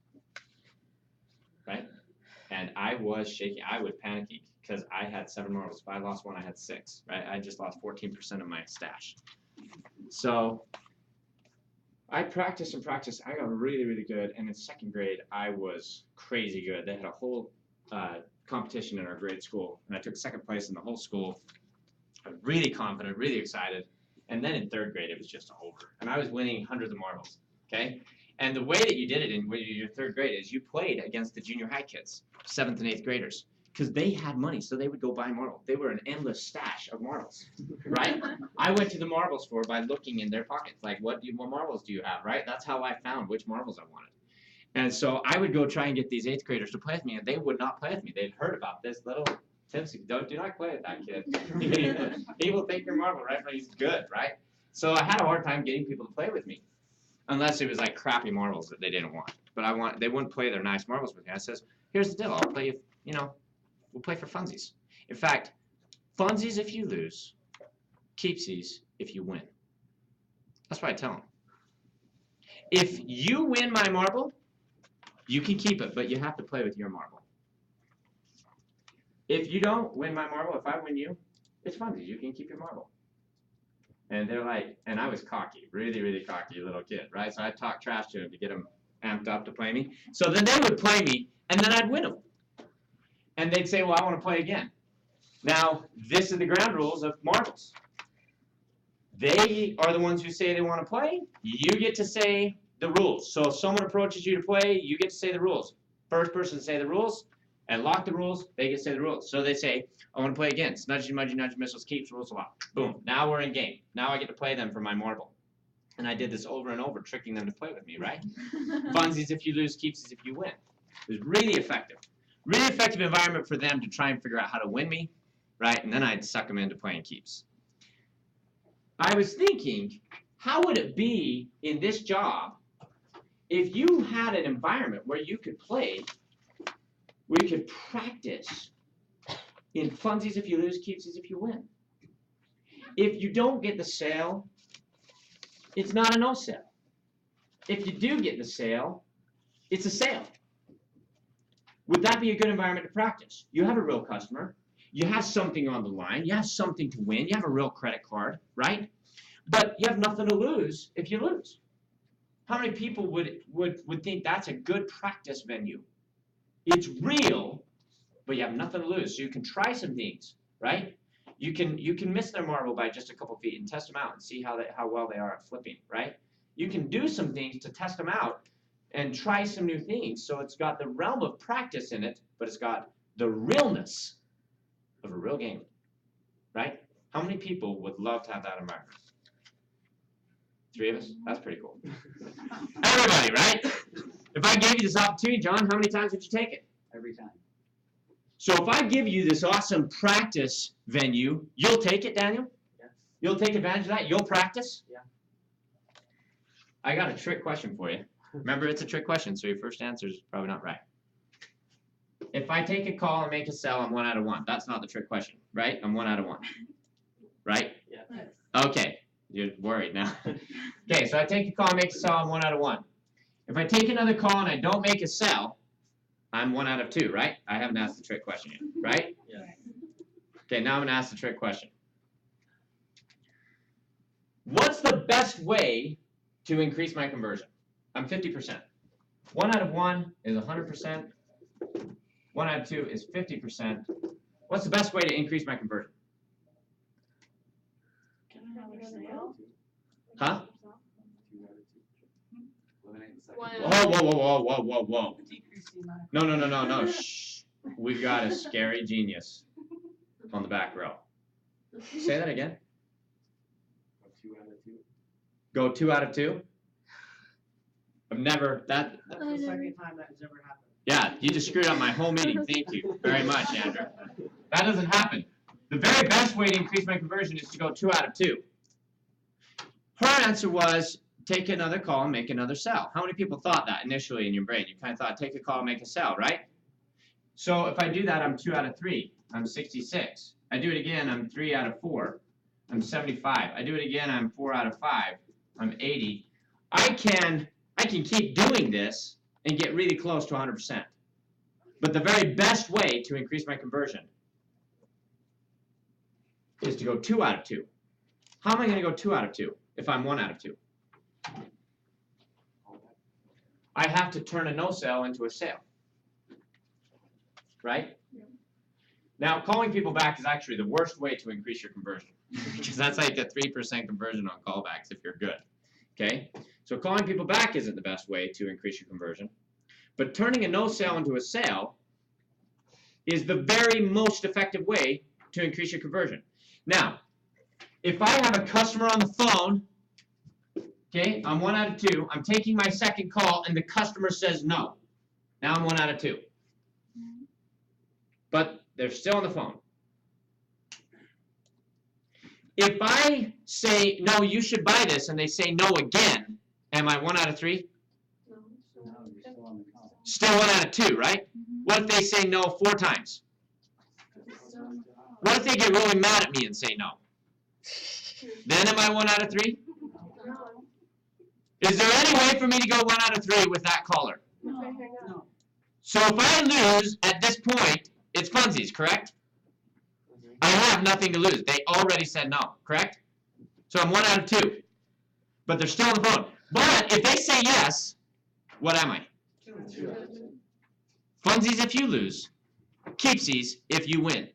right? And I was shaking. I was panicking because I had 7 marbles. If I lost one, I had 6, right? I just lost 14% of my stash. So I practiced and practiced. I got really, really good. And in second grade, I was crazy good. They had a whole competition in our grade school, and I took second place in the whole school. I was really confident, really excited. And then in third grade, it was just over. And I was winning hundreds of marbles, okay? And the way that you did it in your third grade is you played against the junior high kids, 7th and 8th graders, because they had money, so they would go buy marbles. They were an endless stash of marbles, right? I went to the marble store by looking in their pockets, like, what marbles do you have, right? That's how I found which marbles I wanted. And so I would go try and get these 8th graders to play with me, and they would not play with me. They'd heard about this little tipsy. Do not play with that kid. He will take your marble, right? But he's good, right? So I had a hard time getting people to play with me, unless it was like crappy marbles that they didn't want. But they wouldn't play their nice marbles with me. I says, here's the deal. I'll play you, we'll play for funsies. In fact, funsies if you lose, keepsies if you win. That's what I tell them. If you win my marble, you can keep it, but you have to play with your marble. If you don't win my marble, if I win you, it's funsies. You can keep your marble. And they're like, and I was cocky, really, really cocky little kid, right? So I'd talk trash to them to get them amped up to play me. So then they would play me, and then I'd win them. And they'd say, well, I want to play again. Now, this is the ground rules of marbles. They are the ones who say they want to play. You get to say the rules. So if someone approaches you to play, you get to say the rules. First person to say the rules and lock the rules, they get to say the rules. So they say, I want to play again. Snudgy, mudgy, nudgy, missiles, keeps, rules, lock. Boom. Now we're in game. Now I get to play them for my marble. And I did this over and over, tricking them to play with me, right? Funsies if you lose, keepsies if you win. It was really effective. Really effective environment for them to try and figure out how to win me, right? And then I'd suck them into playing keeps. I was thinking, how would it be in this job if you had an environment where you could play, where you could practice in funsies if you lose, keepsies if you win? If you don't get the sale, it's not a no sale. If you do get the sale, it's a sale. Would that be a good environment to practice? You have a real customer. You have something on the line. You have something to win. You have a real credit card, right? But you have nothing to lose if you lose. How many people would think that's a good practice venue? It's real, but you have nothing to lose. So you can try some things, right? You can miss their marble by just a couple feet and test them out and see how well they are at flipping, right? You can do some things to test them out and try some new things. So it's got the realm of practice in it, but it's got the realness of a real game, right? How many people would love to have that environment? 3 of us? That's pretty cool. Everybody, right? If I gave you this opportunity, John, how many times would you take it? Every time. So if I give you this awesome practice venue, you'll take it, Daniel? Yeah. You'll take advantage of that? You'll practice? Yeah. I got a trick question for you. Remember, it's a trick question, so your first answer is probably not right. If I take a call and make a sell, I'm 1 out of 1. That's not the trick question, right? I'm 1 out of 1. Right? Yeah. Okay. You're worried now. Okay, so I take a call and make a sell, I'm 1 out of 1. If I take another call and I don't make a sell, I'm 1 out of 2, right? I haven't asked the trick question yet, right? Yeah. Okay, now I'm going to ask the trick question. What's the best way to increase my conversion? I'm 50%. 1 out of 1 is 100%. 1 out of 2 is 50%. What's the best way to increase my conversion? Huh? Whoa. Decrease the amount of. No. Shh. We've got a scary genius on the back row. Say that again. 2 out of 2. Go 2 out of 2? I've never, That's the second time that has ever happened. yeah, you just screwed up my whole meeting. Thank you very much, Andrew. That doesn't happen. The very best way to increase my conversion is to go 2 out of 2. Her answer was take another call and make another sell. How many people thought that initially in your brain? You kind of thought take a call, make a sell, right? So if I do that, I'm 2 out of 3. I'm 66. I do it again, I'm 3 out of 4. I'm 75. I do it again, I'm 4 out of 5. I'm 80. I can keep doing this and get really close to 100%. But the very best way to increase my conversion is to go 2 out of 2. How am I going to go 2 out of 2 if I'm 1 out of 2? I have to turn a no sale into a sale. Right? Yeah. Now, calling people back is actually the worst way to increase your conversion. Because that's like a 3% conversion on callbacks if you're good. Okay? So calling people back isn't the best way to increase your conversion. But turning a no sale into a sale is the very most effective way to increase your conversion. Now, if I have a customer on the phone, okay, I'm 1 out of 2, I'm taking my second call and the customer says no. Now I'm 1 out of 2. But they're still on the phone. If I say, no, you should buy this, and they say no again, am I 1 out of 3? No, you're still on the call. Still 1 out of 2, right? What if they say no 4 times? What if they get really mad at me and say no? Then am I 1 out of 3? Is there any way for me to go 1 out of 3 with that caller? No. So if I lose at this point, it's funsies, correct? I have nothing to lose. They already said no, correct? So I'm 1 out of 2. But they're still on the phone. But if they say yes, what am I? Funsies if you lose. Keepsies if you win.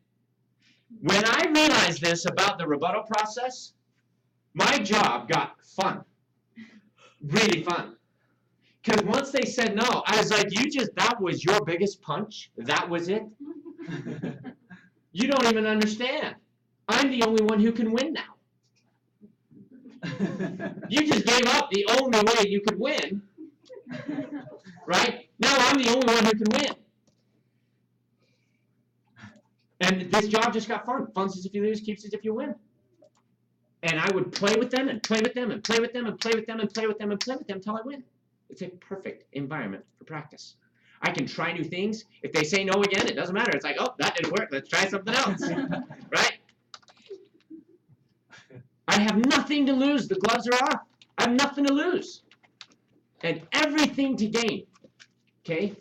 When I realized this about the rebuttal process, my job got fun. Really fun. Because once they said no, I was like, that was your biggest punch? That was it? You don't even understand. I'm the only one who can win now. You just gave up the only way you could win. Right? Now I'm the only one who can win. And this job just got fun. Funsies if you lose, keepsies if you win. And I would play with them and play with them and play with them and play with them and play with them and play with them until I win. It's a perfect environment for practice. I can try new things. If they say no again, it doesn't matter. It's like, oh, that didn't work. Let's try something else. Right? I have nothing to lose. The gloves are off. I have nothing to lose. And everything to gain. Okay?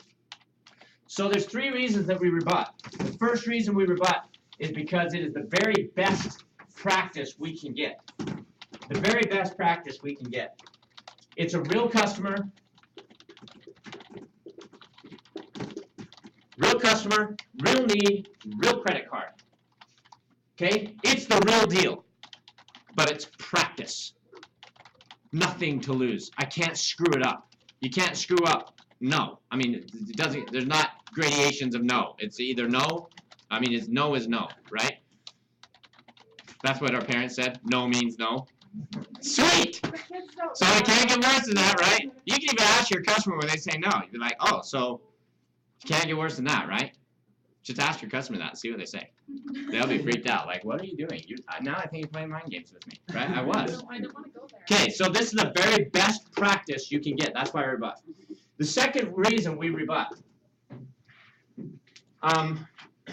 So there's 3 reasons that we rebut. The first reason we rebut is because it is the very best practice we can get. The very best practice we can get. It's a real customer. Real customer, real need, real credit card. Okay? It's the real deal. But it's practice. Nothing to lose. I can't screw it up. You can't screw up no. I mean, it doesn't, there's not gradations of no. It's either no, I mean, it's no is no, right? That's what our parents said. No means no. Sweet! So it can't get worse than that, right? You can even ask your customer when they say no. You're like, oh, so it can't get worse than that, right? Just ask your customer that, see what they say. They'll be freaked out. Like, what are you doing? Now I think you're playing mind games with me, right? I was. I don't wanna go there. Okay, so this is the very best practice you can get. That's why I rebut. The second reason we rebut.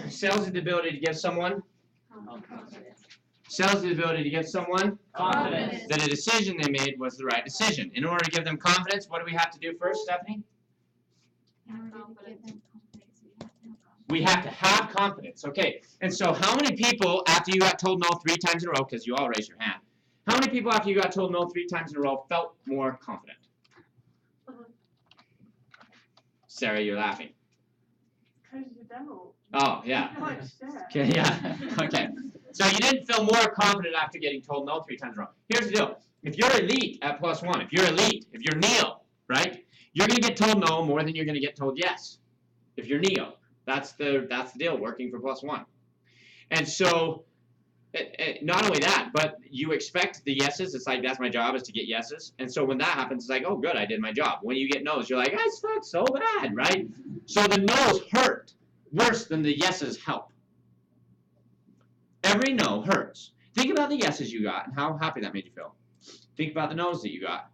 Sales is the ability to give someone. Sales is the ability to give someone Confidence. that a decision they made was the right decision. In order to give them confidence, what do we have to do first, Stephanie? In order to give them confidence, We have to have confidence. Okay, and so how many people, after you got told no 3 times in a row, because you all raised your hand, how many people after you got told no 3 times in a row felt more confident? Sarah, you're laughing. Cause you don't. Oh, yeah. You're like shit. Okay, yeah. Okay. So you didn't feel more confident after getting told no 3 times in a row. Here's the deal. If you're elite at +1, if you're elite, if you're Neo, right, you're going to get told no more than you're going to get told yes. If you're Neo. That's the deal, working for +1. And so, not only that, but you expect the yeses. It's like, that's my job, is to get yeses. And so when that happens, it's like, oh, good, I did my job. When you get no's, you're like, I suck so bad, right? So the no's hurt worse than the yeses help. Every no hurts. Think about the yeses you got and how happy that made you feel. Think about the no's that you got.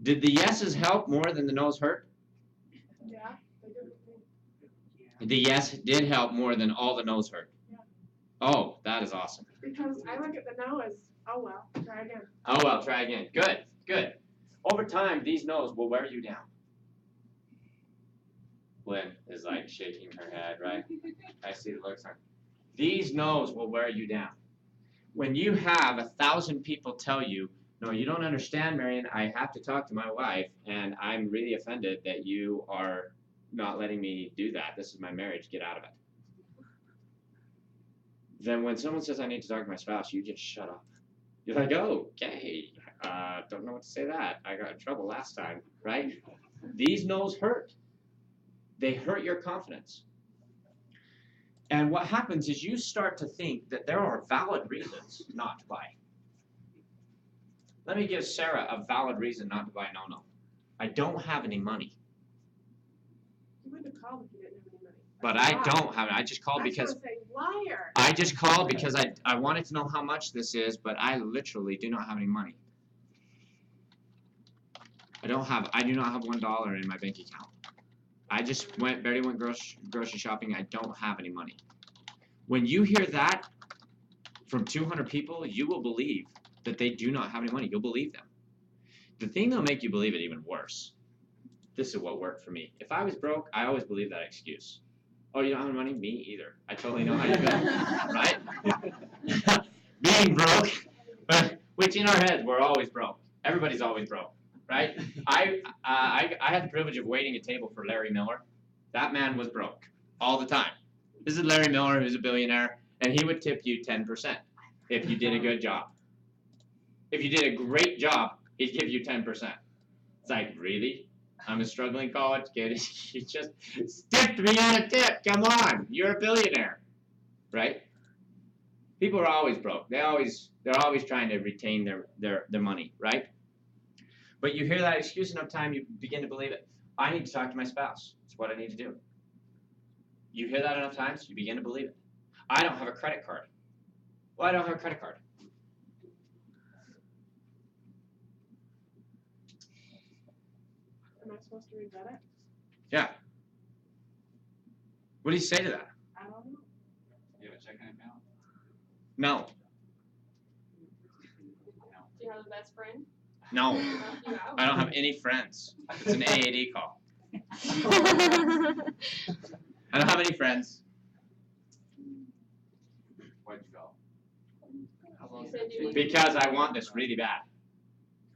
Did the yeses help more than the no's hurt? Yeah, they do. The yes did help more than all the no's hurt. Yeah. Oh, that is awesome. Because I look at the no as, oh well, try again. Oh well, try again. Good, good. Over time, these no's will wear you down. Lynn is like shaking her head, right? I see the looks on. These no's will wear you down. When you have 1,000 people tell you, no, you don't understand, Marion, I have to talk to my wife, and I'm really offended that you are not letting me do that. This is my marriage, get out of it. Then when someone says I need to talk to my spouse, you just shut up. You're like, oh, okay, don't know what to say to that. I got in trouble last time, right? These no's hurt. They hurt your confidence. And what happens is you start to think that there are valid reasons not to buy. Let me give Sarah a valid reason not to buy no. I don't have any money. You wouldn't have called if you didn't have any money. But That's I a lie. don't have it. I just called That's because what I'm saying, liar. I just called because I wanted to know how much this is, but I literally do not have any money. I do not have $1 in my bank account. I just barely went grocery shopping. I don't have any money. When you hear that from 200 people, you will believe that they do not have any money. You'll believe them. The thing that'll make you believe it even worse. This is what worked for me. If I was broke, I always believed that excuse. Oh, you don't have any money? Me either. I totally know how you feel, right? Being broke, which in our heads, we're always broke. Everybody's always broke, right? I had the privilege of waiting a table for Larry Miller. That man was broke all the time. This is Larry Miller, who's a billionaire, and he would tip you 10% if you did a good job. If you did a great job, he'd give you 10%. It's like, really? I'm a struggling college kid. You just tipped me on a tip. Come on, you're a billionaire, right? People are always broke. They're always trying to retain their money, right? But you hear that excuse enough time, you begin to believe it. I need to talk to my spouse. It's what I need to do. You hear that enough times, you begin to believe it. I don't have a credit card. Well, I don't have a credit card. Am I supposed to rebut it? Yeah. What do you say to that? I don't know. You have a checking account? No. Do you have a best friend? No. You have? I don't have any friends. It's an AAD call. I don't have any friends. Why'd you go? How long You is said it you take? need- Because I want this really bad.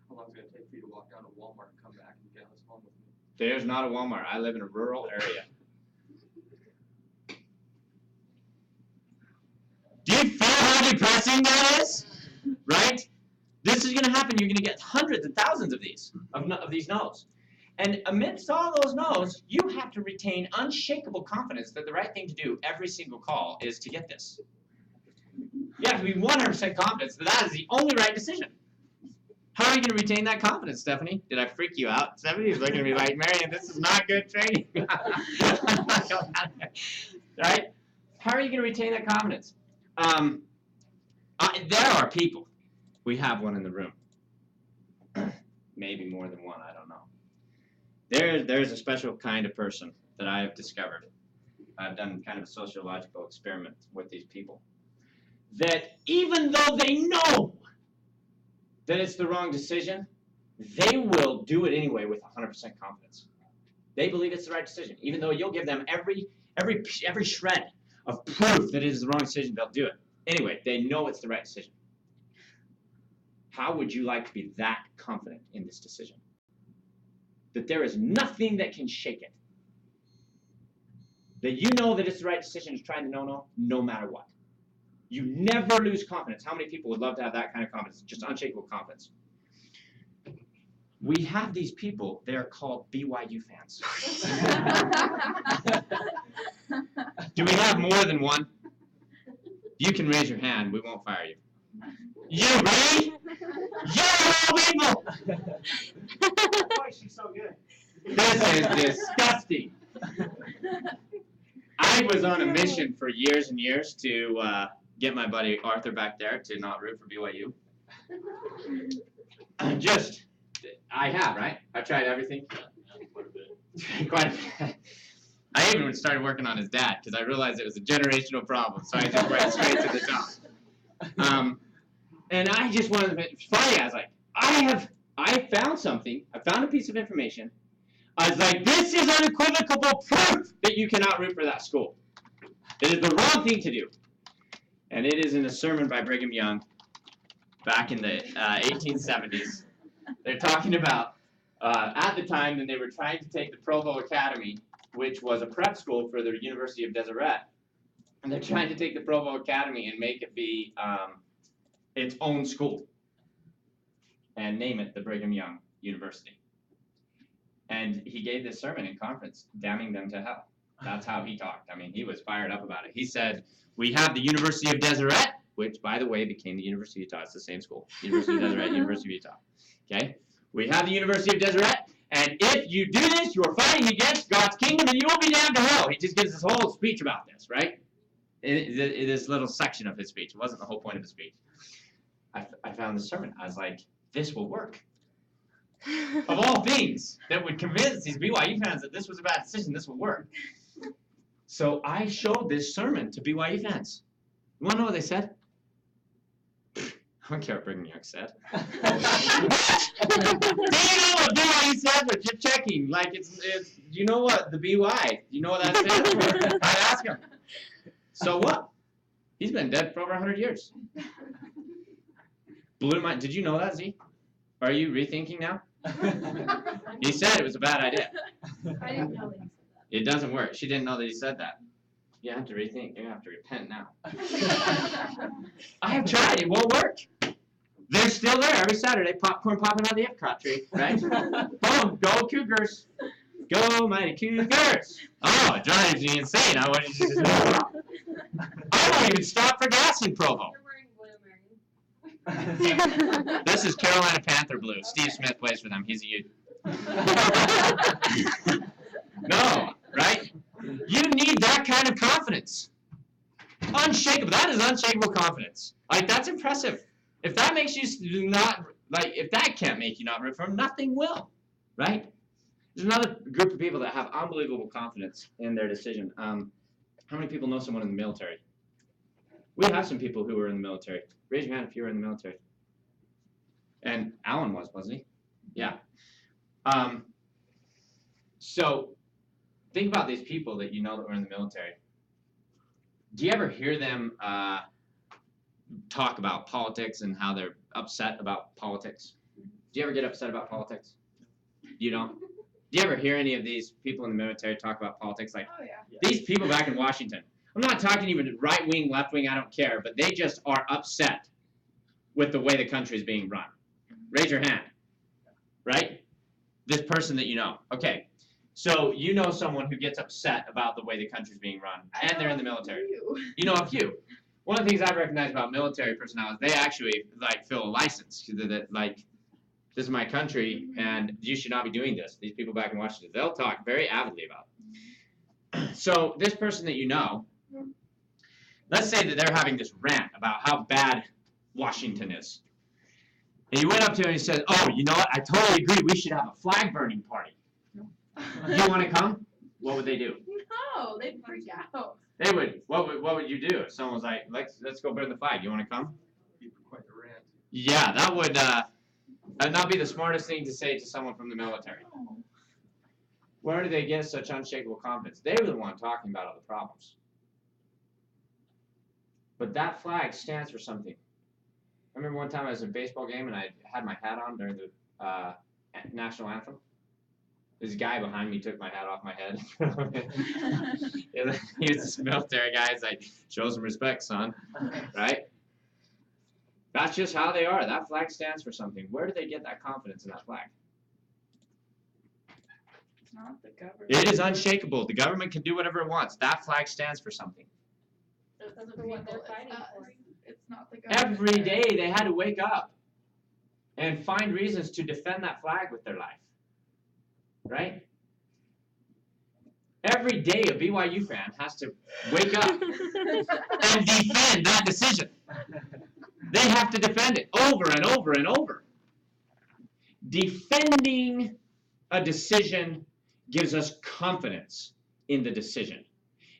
How long is it gonna take for you to walk down to Walmart and come back and get on this phone with me? There's not a Walmart. I live in a rural area. Do you feel how depressing that is? Right? This is going to happen. You're going to get hundreds and thousands of these no's. And amidst all those no's, you have to retain unshakable confidence that the right thing to do every single call is to get this. You have to be 100% confident that is the only right decision. How are you going to retain that confidence, Stephanie? Did I freak you out? Stephanie's looking at me like, Marion, this is not good training. right? How are you going to retain that confidence? There are people. We have one in the room. Maybe more than one, I don't know. There's a special kind of person that I have discovered. I've done kind of a sociological experiment with these people. That even though they know that it's the wrong decision, they will do it anyway with 100% confidence. They believe it's the right decision. Even though you'll give them every shred of proof that it is the wrong decision, they'll do it. Anyway, they know it's the right decision. How would you like to be that confident in this decision? That there is nothing that can shake it. That you know that it's the right decision to try the no matter what. You never lose confidence. How many people would love to have that kind of confidence? Just unshakable confidence. We have these people, they're called BYU fans. Do we have more than one? You can raise your hand, we won't fire you. You ready? You're all people! That's why she's so good. This is disgusting. I was on a mission for years and years to get my buddy Arthur back there to not root for BYU. I have, right? I've tried everything. Quite a bit. I even started working on his dad because I realized it was a generational problem, so I just went straight to the top. And I just wanted to be funny. I was like, I found something. I found a piece of information. I was like, this is unequivocal proof that you cannot root for that school. It is the wrong thing to do. And it is in a sermon by Brigham Young back in the 1870s. They're talking about, at the time, when they were trying to take the Provo Academy, which was a prep school for the University of Deseret. And they're trying to take the Provo Academy and make it be its own school. And name it the Brigham Young University. And he gave this sermon in conference, damning them to hell. That's how he talked. I mean, he was fired up about it. He said, we have the University of Deseret, which, by the way, became the University of Utah. It's the same school. University of Deseret, University of Utah. Okay? We have the University of Deseret, and if you do this, you are fighting against God's kingdom, and you will be damned to hell. He just gives this whole speech about this, right? In this little section of his speech. It wasn't the whole point of his speech. I found this sermon. I was like, this will work. Of all things that would convince these BYU fans that this was a bad decision, this will work. So I showed this sermon to BYU fans. You want to know what they said? I don't care what Brigham Young said. Do you know what BYU said? But you're checking. Like, it's you know what? The BY. You know what that says? I'd ask him. So what? He's been dead for over 100 years. Blew my. Did you know that, Z? Are you rethinking now? He said it was a bad idea. I didn't know that he said that. It doesn't work. She didn't know that he said that. You have to rethink. You have to repent now. I have tried. It won't work. They're still there every Saturday. Popcorn popping out of the Epcot tree, right? Boom. Go Cougars. Go mighty Cougars. Oh, it drives me insane. I want you to just know. I won't even stop for gas in Provo. You're wearing blue, Mary. This is Carolina Panther blue. Steve Smith plays for them. He's a youth. No, right? You need that kind of confidence. Unshakable. That is unshakable confidence. Like, that's impressive. If that makes you not, like, if that can't make you not root for him, nothing will, right? There's another group of people that have unbelievable confidence in their decision. How many people know someone in the military? We have some people who were in the military. Raise your hand if you were in the military. And Alan wasn't he? Yeah. So think about these people that you know that were in the military. Do you ever hear them talk about politics and how they're upset about politics? Do you ever get upset about politics? You don't? Do you ever hear any of these people in the military talk about politics? Like, Oh, yeah. these people back in Washington. I'm not talking even right wing, left wing, I don't care, but they just are upset with the way the country is being run. Raise your hand. Right? This person that you know. Okay. So you know someone who gets upset about the way the country's being run, and they're in the military. You know a few. One of the things I've recognized about military personnel is they actually like feel a license that like, this is my country, and you should not be doing this. These people back in Washington, they'll talk very avidly about it. So this person that you know, let's say that they're having this rant about how bad Washington is. And you went up to him and you said, oh, you know what, I totally agree, we should have a flag burning party. Do you want to come? What would they do? No, they'd freak out. They would. What would you do if someone was like, let's go burn the flag? You want to come? Quite the rant. Yeah, that would not be the smartest thing to say to someone from the military. Where do they get such unshakable confidence? They were the one talking about all the problems. But that flag stands for something. I remember one time I was at a baseball game and I had my hat on during the national anthem. This guy behind me took my hat off my head. He was this military guy. He's like, show some respect, son. Right? That's just how they are. That flag stands for something. Where do they get that confidence in that flag? It's not the government. It is unshakable. The government can do whatever it wants. That flag stands for something. It's That's the what they're people, fighting it's us. for. It's not the government. Every day they had to wake up and find reasons to defend that flag with their life. Right? Every day a BYU fan has to wake up and defend that decision. They have to defend it over and over and over. Defending a decision gives us confidence in the decision.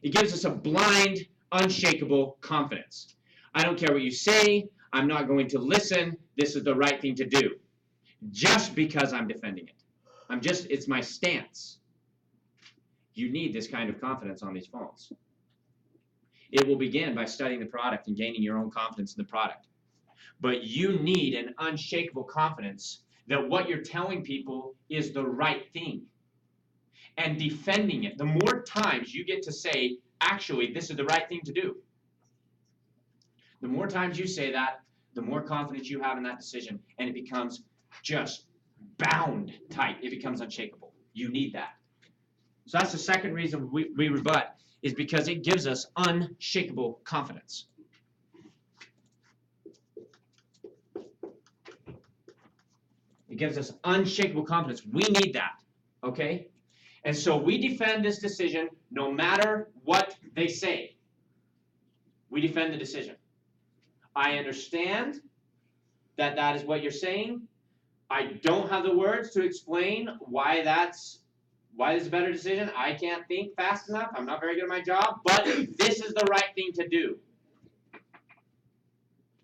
It gives us a blind, unshakable confidence. I don't care what you say. I'm not going to listen. This is the right thing to do. Just because I'm defending it. It's my stance. You need this kind of confidence on these phones. It will begin by studying the product and gaining your own confidence in the product. But you need an unshakable confidence that what you're telling people is the right thing. And defending it. The more times you get to say, actually, this is the right thing to do. The more times you say that, the more confidence you have in that decision. And it becomes just bound tight. It becomes unshakable. You need that. So that's the second reason we rebut, is because it gives us unshakable confidence. It gives us unshakable confidence. We need that, okay? And so we defend this decision no matter what they say. We defend the decision. I understand that that is what you're saying. I don't have the words to explain why this is a better decision. I can't think fast enough. I'm not very good at my job, but this is the right thing to do.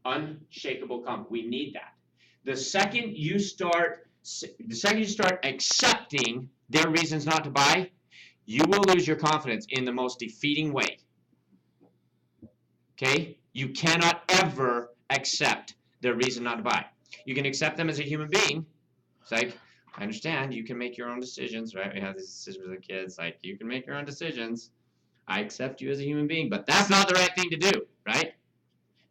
Unshakable confidence. We need that. The second you start accepting their reasons not to buy, you will lose your confidence in the most defeating way. Okay? You cannot ever accept their reason not to buy. You can accept them as a human being. It's like, I understand you can make your own decisions, right? We have these decisions with the kids, like, you can make your own decisions. I accept you as a human being, but that's not the right thing to do, right?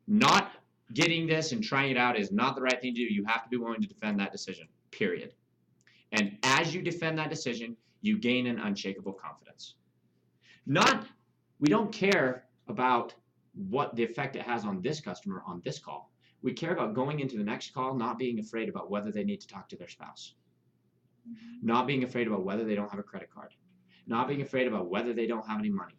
Not getting this and trying it out is not the right thing to do. You have to be willing to defend that decision, period. And as you defend that decision, you gain an unshakable confidence. We don't care about what the effect it has on this customer on this call. We care about going into the next call, not being afraid about whether they need to talk to their spouse. Not being afraid about whether they don't have a credit card. Not being afraid about whether they don't have any money.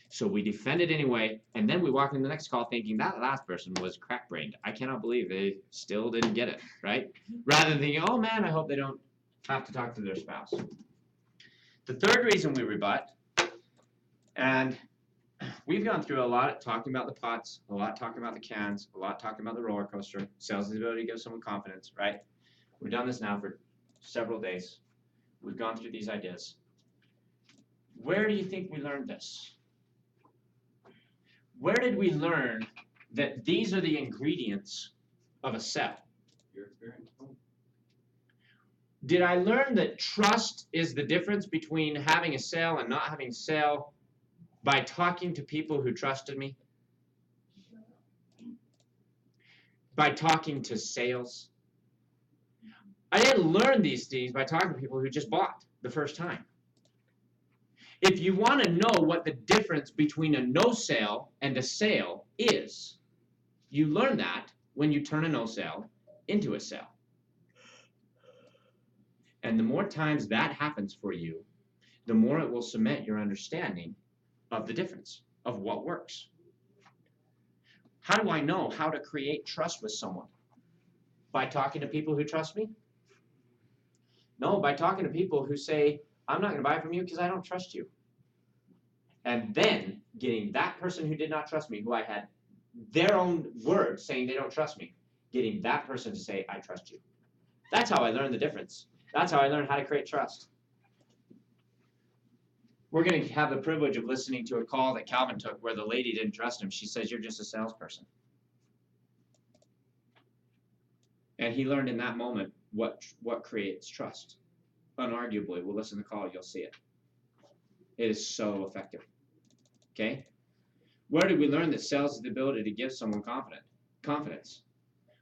So we defend it anyway, and then we walk into the next call thinking that last person was crack-brained. I cannot believe they still didn't get it, right? Rather than thinking, oh man, I hope they don't have to talk to their spouse. The third reason we rebut, and we've gone through a lot talking about the pots, a lot talking about the cans, a lot talking about the roller coaster, sales ability to give someone confidence, right? We've done this now for several days. We've gone through these ideas. Where do you think we learned this? Where did we learn that these are the ingredients of a sale? Your experience. Did I learn that trust is the difference between having a sale and not having a sale by talking to people who trusted me? By talking to sales? I didn't learn these things by talking to people who just bought the first time. If you want to know what the difference between a no sale and a sale is, you learn that when you turn a no sale into a sale. And the more times that happens for you, the more it will cement your understanding of the difference, of what works. How do I know how to create trust with someone? By talking to people who trust me? No, by talking to people who say, I'm not going to buy from you because I don't trust you. And then getting that person who did not trust me, who I had their own words saying they don't trust me, getting that person to say, I trust you. That's how I learned the difference. That's how I learned how to create trust. We're going to have the privilege of listening to a call that Calvin took where the lady didn't trust him. She says, you're just a salesperson. And he learned in that moment what creates trust. Unarguably, we'll listen to the call, you'll see it. It is so effective. Okay? Where did we learn that sales is the ability to give someone confidence?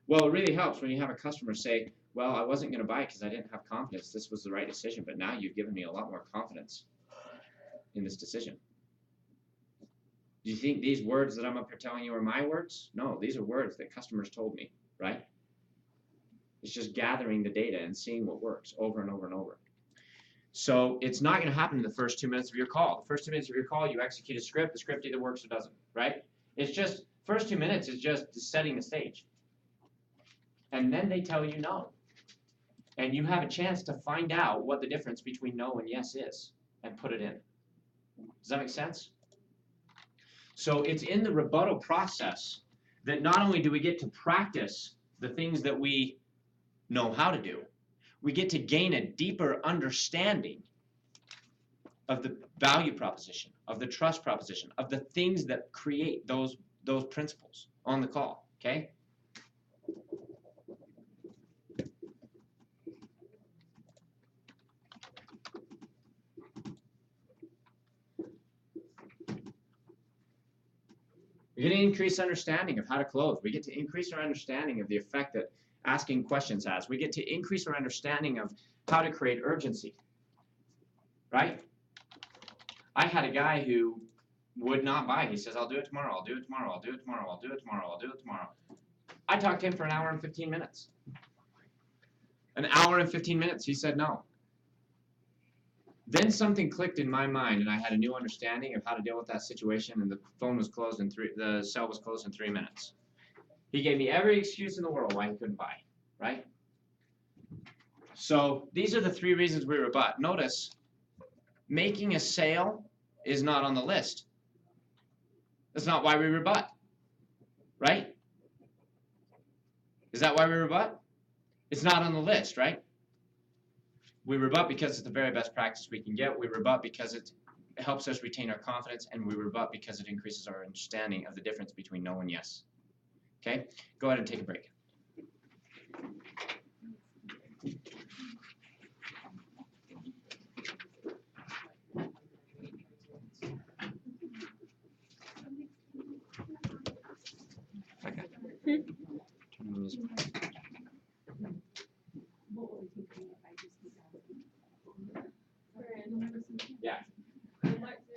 Well, it really helps when you have a customer say, well, I wasn't going to buy it because I didn't have confidence. This was the right decision, but now you've given me a lot more confidence in this decision. Do you think these words that I'm up here telling you are my words? No, these are words that customers told me, right? It's just gathering the data and seeing what works over and over and over. So it's not going to happen in the first 2 minutes of your call. The first 2 minutes of your call, you execute a script. The script either works or doesn't, right? It's just, first 2 minutes is just setting the stage. And then they tell you no. And you have a chance to find out what the difference between no and yes is and put it in. Does that make sense? So it's in the rebuttal process that not only do we get to practice the things that we know how to do, we get to gain a deeper understanding of the value proposition, of the trust proposition, of the things that create those principles on the call, okay? We get to increase understanding of how to close. We get to increase our understanding of the effect that asking questions has. We get to increase our understanding of how to create urgency, right? I had a guy who would not buy. He says, I'll do it tomorrow, I'll do it tomorrow, I'll do it tomorrow, I'll do it tomorrow, I'll do it tomorrow. I talked to him for an hour and 15 minutes. An hour and 15 minutes, he said no. Then something clicked in my mind, and I had a new understanding of how to deal with that situation, and the phone was closed the cell was closed in 3 minutes. He gave me every excuse in the world why he couldn't buy, right? So these are the 3 reasons we rebut. Notice, making a sale is not on the list. That's not why we rebut, right? Is that why we rebut? It's not on the list, right? We rebut because it's the very best practice we can get. We rebut because it helps us retain our confidence, and we rebut because it increases our understanding of the difference between no and yes. Okay? Go ahead and take a break. Okay. Turn the music. Yeah.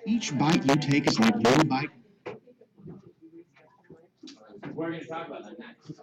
Each bite you take is like one bite. We're going to talk about that next.